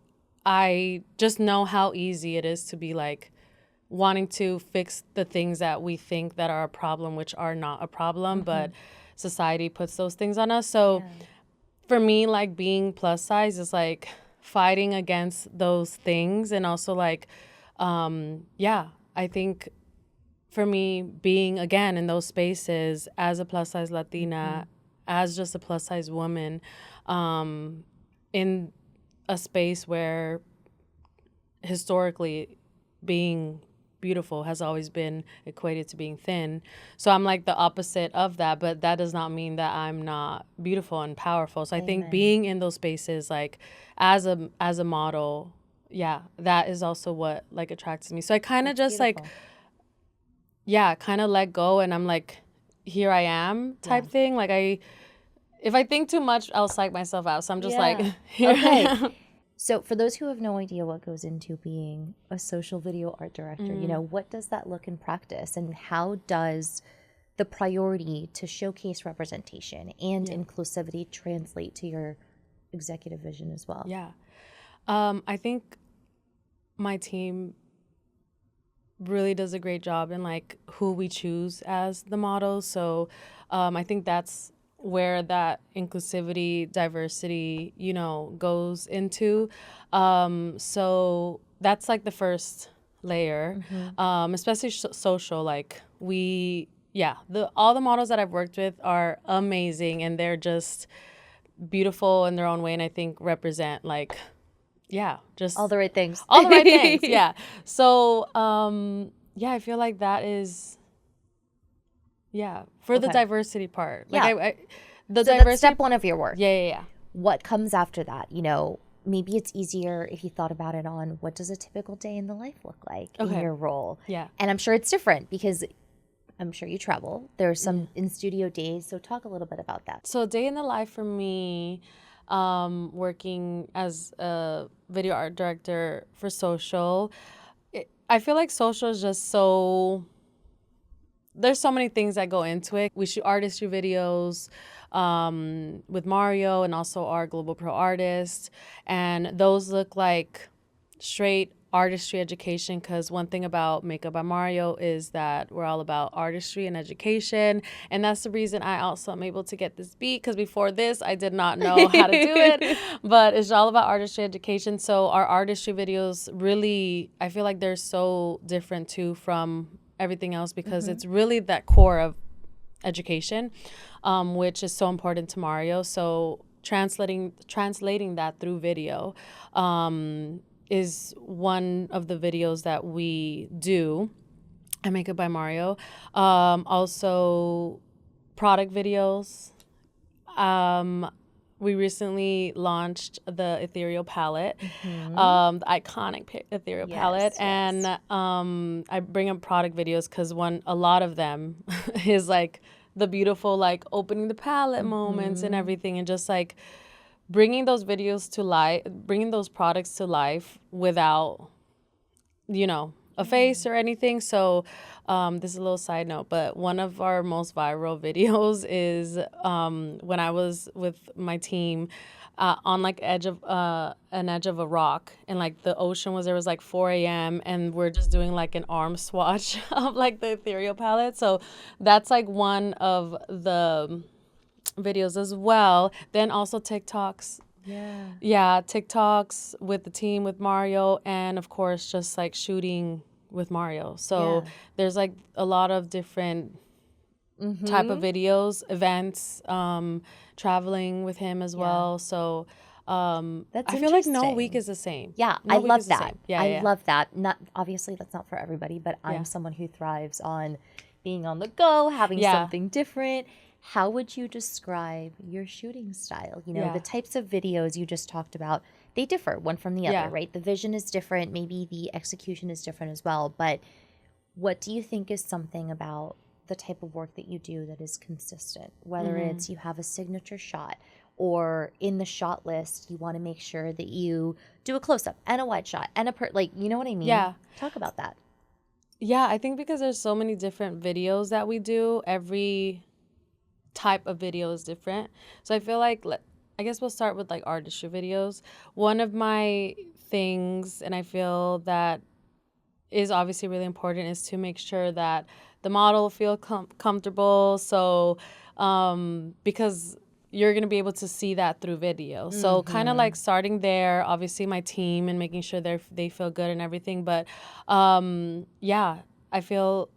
B: I just know how easy it is to be, like, wanting to fix the things that we think that are a problem, which are not a problem, but society puts those things on us. So for me, like, being plus size is, like, fighting against those things. And also, like, I think for me, being again in those spaces as a plus size Latina, as just a plus size woman, in a space where historically being beautiful has always been equated to being thin. So I'm like the opposite of that, but that does not mean that I'm not beautiful and powerful. So I think being in those spaces, like as a model, that is also what like attracts me. So I kind of just
A: beautiful.
B: kind of let go, and I'm like, here I am type thing. Like if I think too much, I'll psych myself out. So I'm just like, here I am.
A: So for those who have no idea what goes into being a social video art director, you know, what does that look in practice, and how does the priority to showcase representation and inclusivity translate to your executive vision as well?
B: Yeah. I think my team really does a great job in like who we choose as the models. So I think that's where that inclusivity, diversity, you know, goes into. So that's like the first layer, especially social. Like all the models that I've worked with are amazing, and they're just beautiful in their own way, and I think represent like, just
A: All the right things.
B: all the right things. Yeah. So, I feel like that is, for the diversity part. Like the
A: So
B: diversity.
A: that's step one of your work.
B: Yeah.
A: What comes after that? You know, maybe it's easier if you thought about it on what does a typical day in the life look like in your role?
B: Yeah.
A: And I'm sure it's different because I'm sure you travel. There's some in-studio days. So talk a little bit about that.
B: So day in the life for me, working as a video art director for social, I feel like social is just so, there's so many things that go into it. We shoot artistry videos with Mario and also our Global Pro artist. And those look like straight artistry education, because one thing about Makeup by Mario is that we're all about artistry and education. And that's the reason I also am able to get this beat, because before this, I did not know how to do it. But it's all about artistry education. So our artistry videos really, I feel like they're so different too from everything else, because it's really that core of education, which is so important to Mario. So translating that through video is one of the videos that we do at Makeup by Mario. Also product videos. We recently launched the ethereal palette, the iconic ethereal palette. And I bring up product videos because a lot of them is like the beautiful, like opening the palette moments and everything, and just like bringing those videos to life, bringing those products to life without, a face or anything. So this is a little side note, but one of our most viral videos is when I was with my team on like an edge of a rock, and like the ocean was, there was like 4 a.m. and we're just doing like an arm swatch of like the ethereal palette. So that's like one of the videos as well. Then also TikToks. Yeah, TikToks with the team, with Mario, and of course just like shooting with Mario. So there's like a lot of different type of videos, events, traveling with him as well. So
A: That's
B: I feel like no week is the same.
A: Yeah,
B: No
A: I
B: week
A: love
B: is the
A: that.
B: same. Yeah,
A: I love that. Not obviously that's not for everybody, but I'm someone who thrives on being on the go, having something different. How would you describe your shooting style? You know, the types of videos you just talked about, they differ one from the other, right? The vision is different. Maybe the execution is different as well. But what do you think is something about the type of work that you do that is consistent? Whether it's you have a signature shot, or in the shot list, you want to make sure that you do a close-up and a wide shot and like, you know what I mean?
B: Yeah.
A: Talk about that.
B: Yeah, I think because there's so many different videos that we do, every type of video is different. So I feel like, I guess we'll start with like artistry videos. One of my things, and I feel that is obviously really important, is to make sure that the model feel comfortable. So because you're going to be able to see that through video. So kind of like starting there, obviously my team and making sure they feel good and everything. But yeah, I feel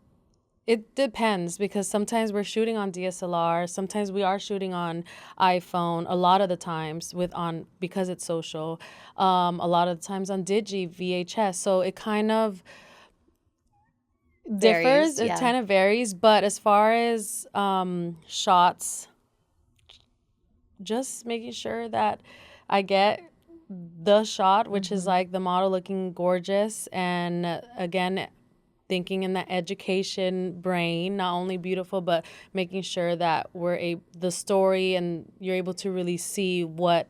B: it depends, because sometimes we're shooting on DSLR, sometimes we are shooting on iPhone, a lot of the times because it's social, a lot of the times on Digi, VHS. So it kind of differs, it kind of varies. But as far as shots, just making sure that I get the shot, which is like the model looking gorgeous, and again, thinking in the education brain, not only beautiful, but making sure that the story, and you're able to really see what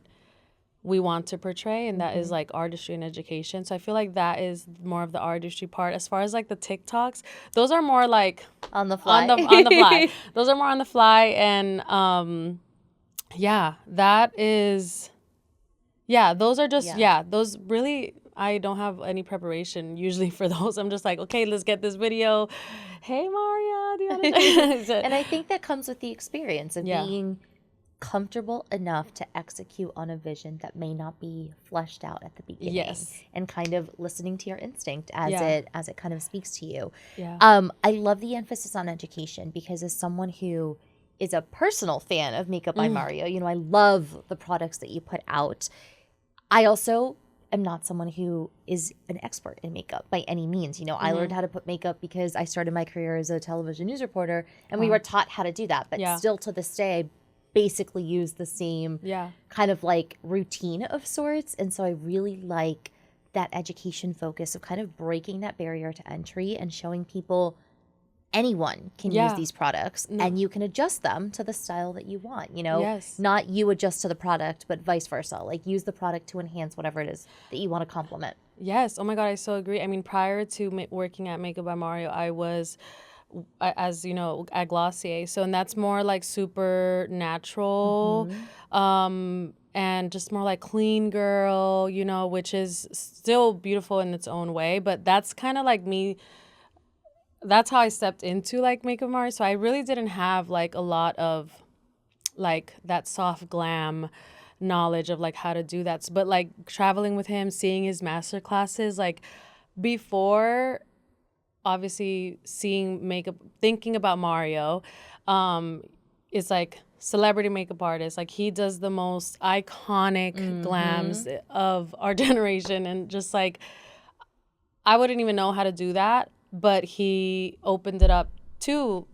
B: we want to portray, and that is like artistry and education. So I feel like that is more of the artistry part. As far as like the TikToks, those are more like
A: on the fly.
B: On the fly. Those are more on the fly, and yeah, that is, yeah, those are just, those really, I don't have any preparation usually for those. I'm just like, okay, let's get this video. Hey, Maria, do you want to?
A: And I think that comes with the experience of being comfortable enough to execute on a vision that may not be fleshed out at the beginning.
B: Yes.
A: And kind of listening to your instinct as it kind of speaks to you.
B: Yeah.
A: I love the emphasis on education, because as someone who is a personal fan of Makeup by Mario, you know, I love the products that you put out. I also am not someone who is an expert in makeup by any means. You know, I learned how to put makeup because I started my career as a television news reporter, and we were taught how to do that. But still to this day, I basically use the same kind of like routine of sorts. And so I really like that education focus of kind of breaking that barrier to entry and showing people anyone can use these products, and you can adjust them to the style that you want, you know, not you adjust to the product, but vice versa. Like, use the product to enhance whatever it is that you want to complement.
B: Yes. Oh my God, I so agree. I mean, prior to working at Makeup by Mario, I was, as you know, at Glossier. So, and that's more like super natural, and just more like clean girl, you know, which is still beautiful in its own way. But that's kind of like me. That's how I stepped into like Makeup Mario. So I really didn't have like a lot of like that soft glam knowledge of like how to do that. But like traveling with him, seeing his master classes, like before obviously seeing makeup, thinking about Mario, it's like celebrity makeup artist. Like, he does the most iconic glams of our generation, and just like I wouldn't even know how to do that. But he opened it up to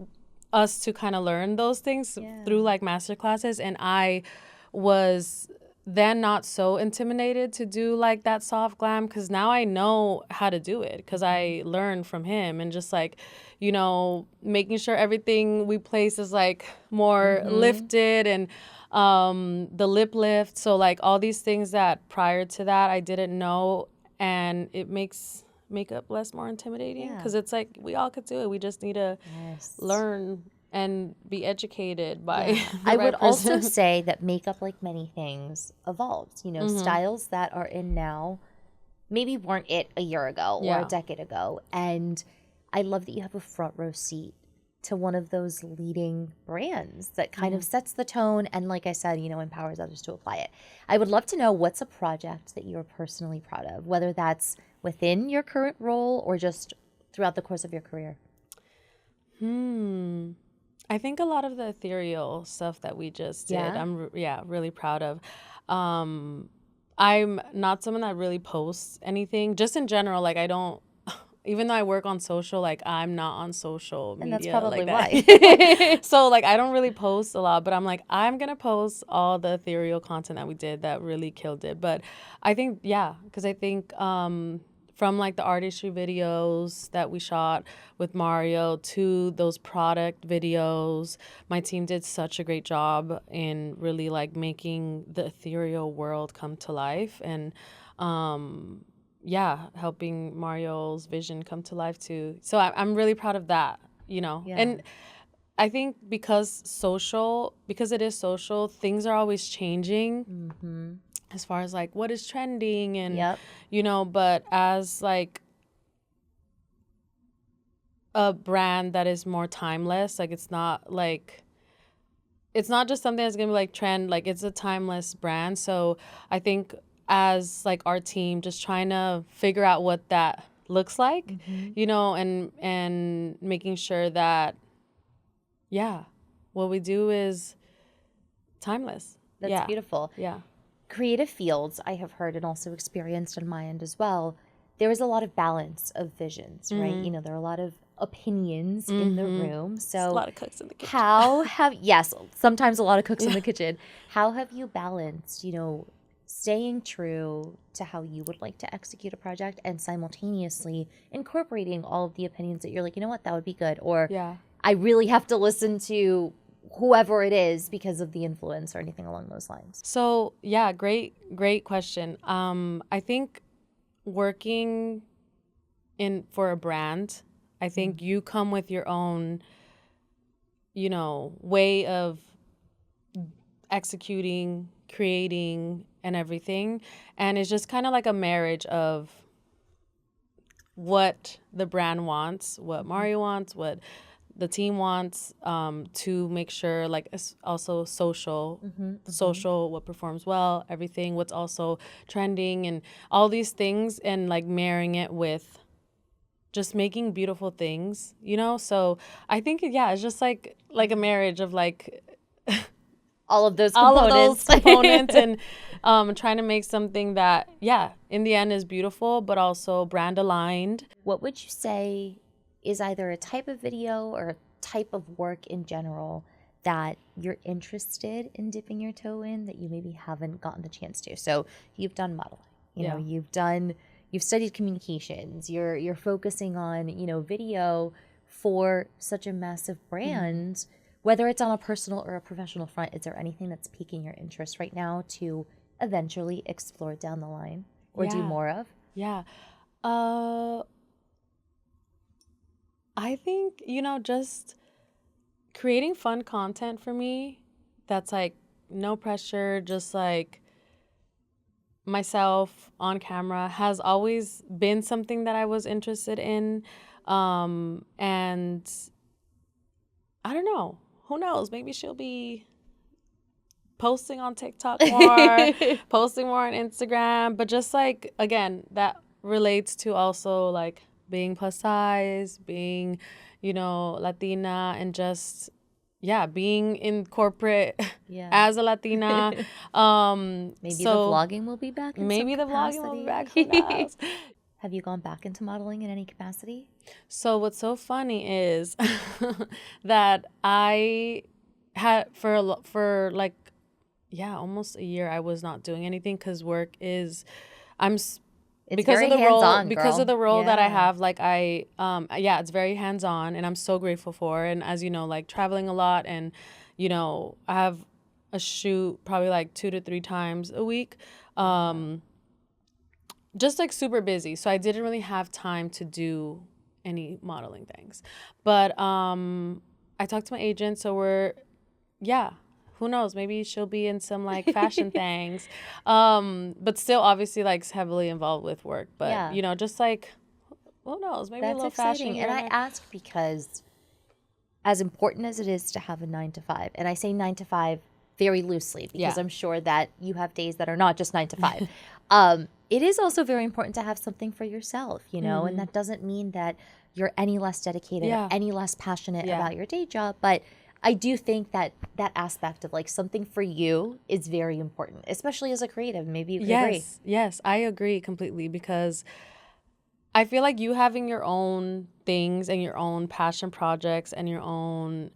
B: us to kind of learn those things through like master classes. And I was then not so intimidated to do like that soft glam, because now I know how to do it, because I learned from him. And just like, you know, making sure everything we place is like more lifted, and the lip lift. So like all these things that prior to that I didn't know, and it makes makeup less more intimidating, because it's like we all could do it. We just need to learn and be educated by
A: I would also say that makeup, like many things, evolves. You know, styles that are in now maybe weren't it a year ago or a decade ago. And I love that you have a front row seat to one of those leading brands that kind of sets the tone and, like I said, you know, empowers others to apply it. I would love to know, what's a project that you're personally proud of, whether that's within your current role or just throughout the course of your career?
B: I think a lot of the ethereal stuff that we just did, I'm really proud of. I'm not someone that really posts anything, just in general. Like, I don't, even though I work on social, like, I'm not on social media.
A: And that's probably
B: like
A: why.
B: So like, I don't really post a lot, but I'm like, I'm gonna post all the ethereal content that we did that really killed it. But I think, because I think from like the artistry videos that we shot with Mario to those product videos. My team did such a great job in really like making the ethereal world come to life, and helping Mario's vision come to life too. So I'm really proud of that, And I think because it is social, things are always changing as far as like what is trending and, but as like a brand that is more timeless, like it's not just something that's going to be like trend, like it's a timeless brand. So I think as like our team, just trying to figure out what that looks like, and making sure that, what we do is timeless.
A: That's beautiful.
B: Yeah.
A: Creative fields, I have heard and also experienced on my end as well, there is a lot of balance of visions, right? There are a lot of opinions in the room. So
B: there's a lot of cooks in the kitchen.
A: Yes, sometimes a lot of cooks in the kitchen. How have you balanced, staying true to how you would like to execute a project and simultaneously incorporating all of the opinions that you're like, you know what, that would be good. Or I really have to listen to whoever it is because of the influence or anything along those lines?
B: So, great question. I think working for a brand, I think you come with your own, way of executing, creating, and everything. And it's just kind of like a marriage of what the brand wants, what Mario wants, what the team wants, to make sure, like, it's also social, what performs well, everything, what's also trending, and all these things, and like marrying it with just making beautiful things, So I think, it's just like a marriage of like
A: all of those components
B: and trying to make something that, in the end is beautiful, but also brand aligned.
A: What would you say is either a type of video or a type of work in general that you're interested in dipping your toe in that you maybe haven't gotten the chance to? So you've done modeling, you've studied communications, you're focusing on, video for such a massive brand, whether it's on a personal or a professional front. Is there anything that's piquing your interest right now to eventually explore down the line or do more of?
B: I think, just creating fun content for me that's like no pressure, just like myself on camera has always been something that I was interested in. And I don't know, who knows? Maybe she'll be posting on TikTok more, posting more on Instagram, but just like, again, that relates to also like being plus size, being, Latina, and just, being in corporate as a Latina.
A: Maybe the vlogging will be back. Maybe the vlogging will be back. Who knows? Have you gone back into modeling in any capacity?
B: So what's so funny is that I had for like, almost a year I was not doing anything because work is, because of the role that I have, like it's very hands-on, and I'm so grateful for. And as you know, like traveling a lot, and I have a shoot probably like 2 to 3 times a week, just like super busy. So I didn't really have time to do any modeling things. But I talked to my agent, so we're who knows? Maybe she'll be in some like fashion things, but still obviously like heavily involved with work. But just like, who knows? Maybe a little fashion.
A: And I ask because, as important as it is to have a 9 to 5, and I say 9 to 5 very loosely because I'm sure that you have days that are not just 9 to 5. It is also very important to have something for yourself, and that doesn't mean that you're any less dedicated, or any less passionate about your day job, but I do think that aspect of like something for you is very important, especially as a creative. Maybe you can agree.
B: Yes, I agree completely, because I feel like you having your own things and your own passion projects and your own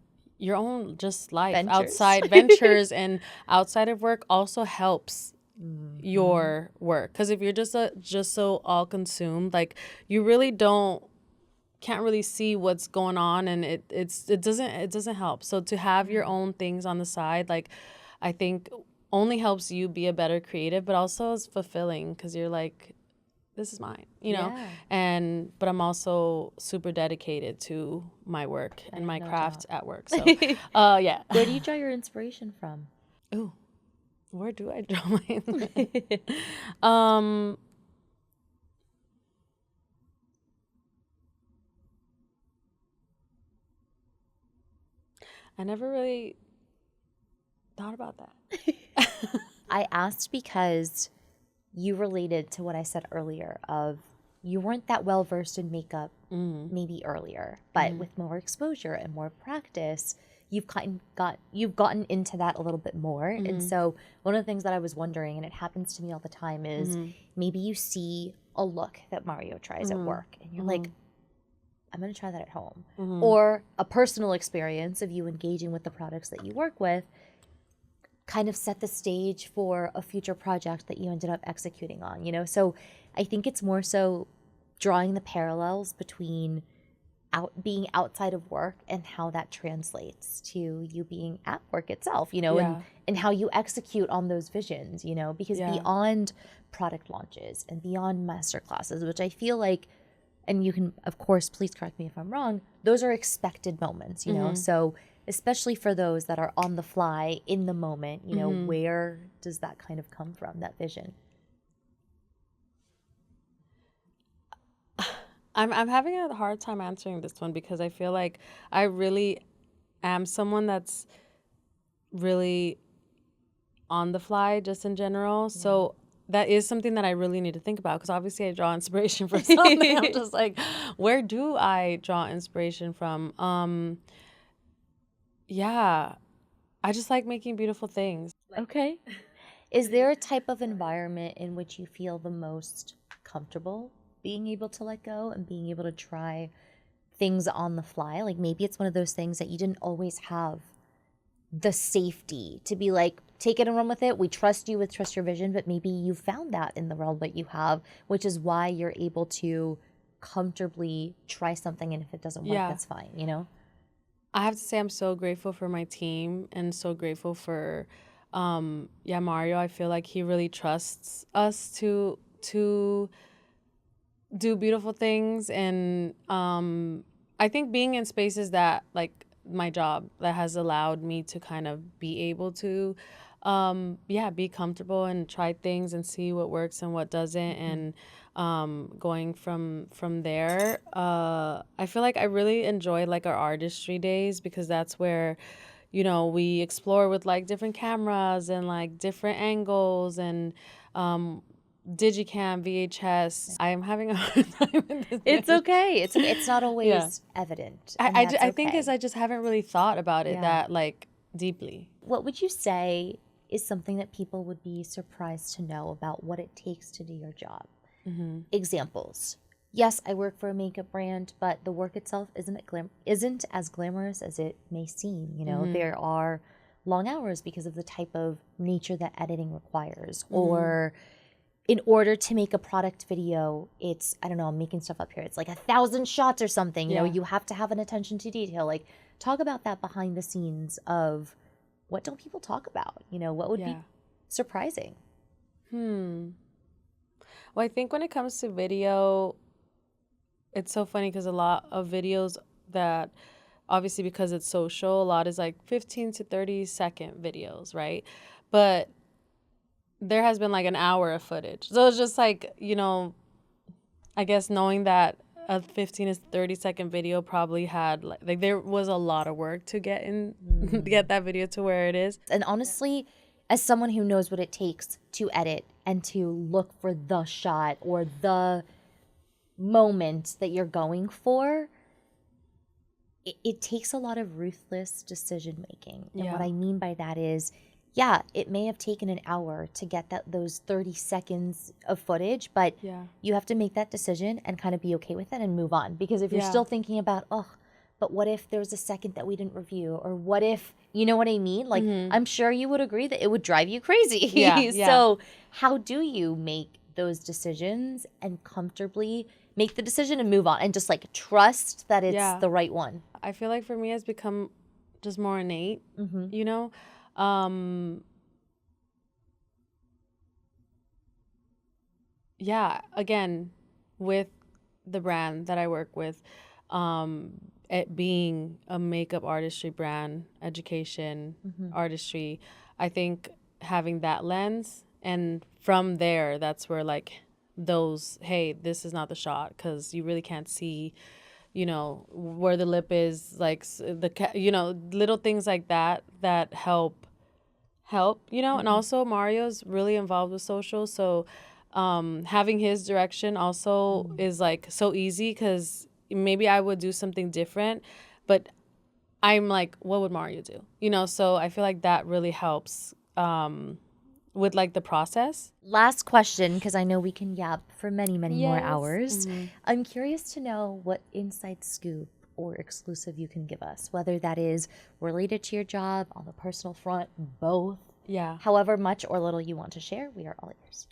B: just life outside ventures and outside of work also helps your work. Because if you're just so all consumed, like you really can't really see what's going on, and it doesn't help. So to have your own things on the side, like I think only helps you be a better creative, but also is fulfilling because you're like, this is mine, you know? But I'm also super dedicated to my work and my craft at work. So, yeah.
A: Where do you draw your inspiration from?
B: Ooh, where do I draw my I never really thought about that.
A: I asked because you related to what I said earlier of you weren't that well versed in makeup maybe earlier, but with more exposure and more practice, you've gotten into that a little bit more. And so one of the things that I was wondering, and it happens to me all the time, is maybe you see a look that Mario tries at work and you're like, I'm going to try that at home. Or a personal experience of you engaging with the products that you work with kind of set the stage for a future project that you ended up executing on, you know? So I think it's more so drawing the parallels between being outside of work and how that translates to you being at work itself, you know, and how you execute on those visions, you know, because beyond product launches and beyond master classes, which I feel like, and you can, of course, please correct me if I'm wrong, those are expected moments, you know? So especially for those that are on the fly in the moment, you know, where does that kind of come from, that vision?
B: I'm having a hard time answering this one because I feel like I really am someone that's really on the fly just in general. So that is something that I really need to think about because obviously I draw inspiration from something. I'm just like, where do I draw inspiration from? Yeah, I just like making beautiful things.
A: Okay. Is there a type of environment in which you feel the most comfortable being able to let go and being able to try things on the fly? Like maybe it's one of those things that you didn't always have the safety to be like, take it and run with it. We trust you, trust your vision, but maybe you found that in the realm that you have, which is why you're able to comfortably try something, and if it doesn't work, that's fine, you know?
B: I have to say I'm so grateful for my team and so grateful for Mario. I feel like he really trusts us to do beautiful things, and I think being in spaces that, like my job, that has allowed me to kind of be able to be comfortable and try things and see what works and what doesn't, and going from there, I feel like I really enjoyed like our artistry days because that's where, you know, we explore with like different cameras and like different angles and Digicam, VHS. I am having a hard time with this.
A: It's okay. It's not always evident.
B: I think I just haven't really thought about it that like deeply.
A: What would you say is something that people would be surprised to know about what it takes to do your job? Examples. Yes, I work for a makeup brand, but the work itself isn't as glamorous as it may seem. You know, there are long hours because of the type of nature that editing requires, or in order to make a product video, it's, I don't know, I'm making stuff up here. It's like 1,000 shots or something. You know, you have to have an attention to detail. Like, talk about that behind the scenes of what don't people talk about? You know, what would be surprising?
B: Well, I think when it comes to video, it's so funny because a lot of videos that, obviously because it's social, a lot is like 15 to 30 second videos, right? But there has been like an hour of footage. So it's just like, you know, I guess knowing that a 15 to 30 second video probably had like there was a lot of work to get to get that video to where it is.
A: And honestly, as someone who knows what it takes to edit and to look for the shot or the moment that you're going for, it takes a lot of ruthless decision making. And what I mean by that is, it may have taken an hour to get those 30 seconds of footage, but you have to make that decision and kind of be okay with it and move on. Because if you're still thinking about, but what if there was a second that we didn't review? Or what if You know what I mean? Like, I'm sure you would agree that it would drive you crazy.
B: Yeah.
A: So how do you make those decisions and comfortably make the decision and move on and just like trust that it's the right one?
B: I feel like for me it's become just more innate, you know? Yeah, again, with the brand that I work with, it being a makeup artistry brand, education, artistry, I think having that lens, and from there, that's where like those, hey, this is not the shot, because you really can't see, you know, where the lip is, like you know, little things like that that help, you know. And also Mario's really involved with social, so having his direction also is like so easy, because maybe I would do something different, but I'm like, what would Mario do? You know, so I feel like that really helps with like the process.
A: Last question, because I know we can yap for many, many more hours. I'm curious to know what inside scoop or exclusive you can give us, whether that is related to your job, on the personal front, both.
B: Yeah.
A: However much or little you want to share, we are all ears.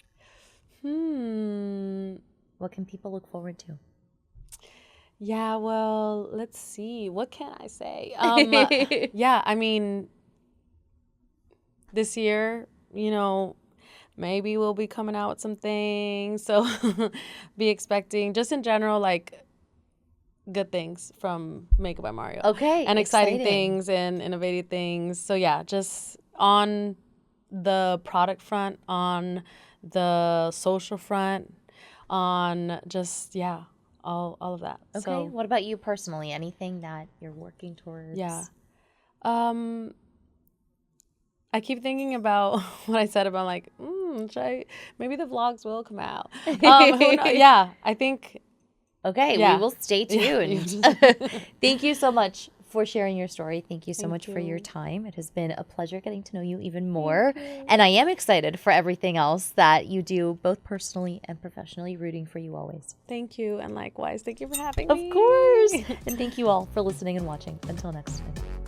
A: What can people look forward to?
B: Yeah, well, let's see. What can I say? Yeah, I mean, this year, you know, maybe we'll be coming out with some things. So be expecting, just in general, like good things from Makeup by Mario.
A: Okay.
B: And exciting things and innovative things. So yeah, just on the product front, on the social front, on just, yeah, all of that.
A: Okay.
B: So,
A: what about you personally? Anything that you're working towards?
B: yeah. I keep thinking about what I said about like, maybe the vlogs will come out. Who knows? Yeah, I think.
A: Okay,
B: Yeah.
A: we will stay tuned. Thank you so much for sharing your story. Thank you so much for your time. It has been a pleasure getting to know you even more. And I am excited for everything else that you do, both personally and professionally. Rooting for you always.
B: Thank you. And likewise, thank you for having
A: Of
B: me.
A: course. And thank you all for listening and watching. Until next time.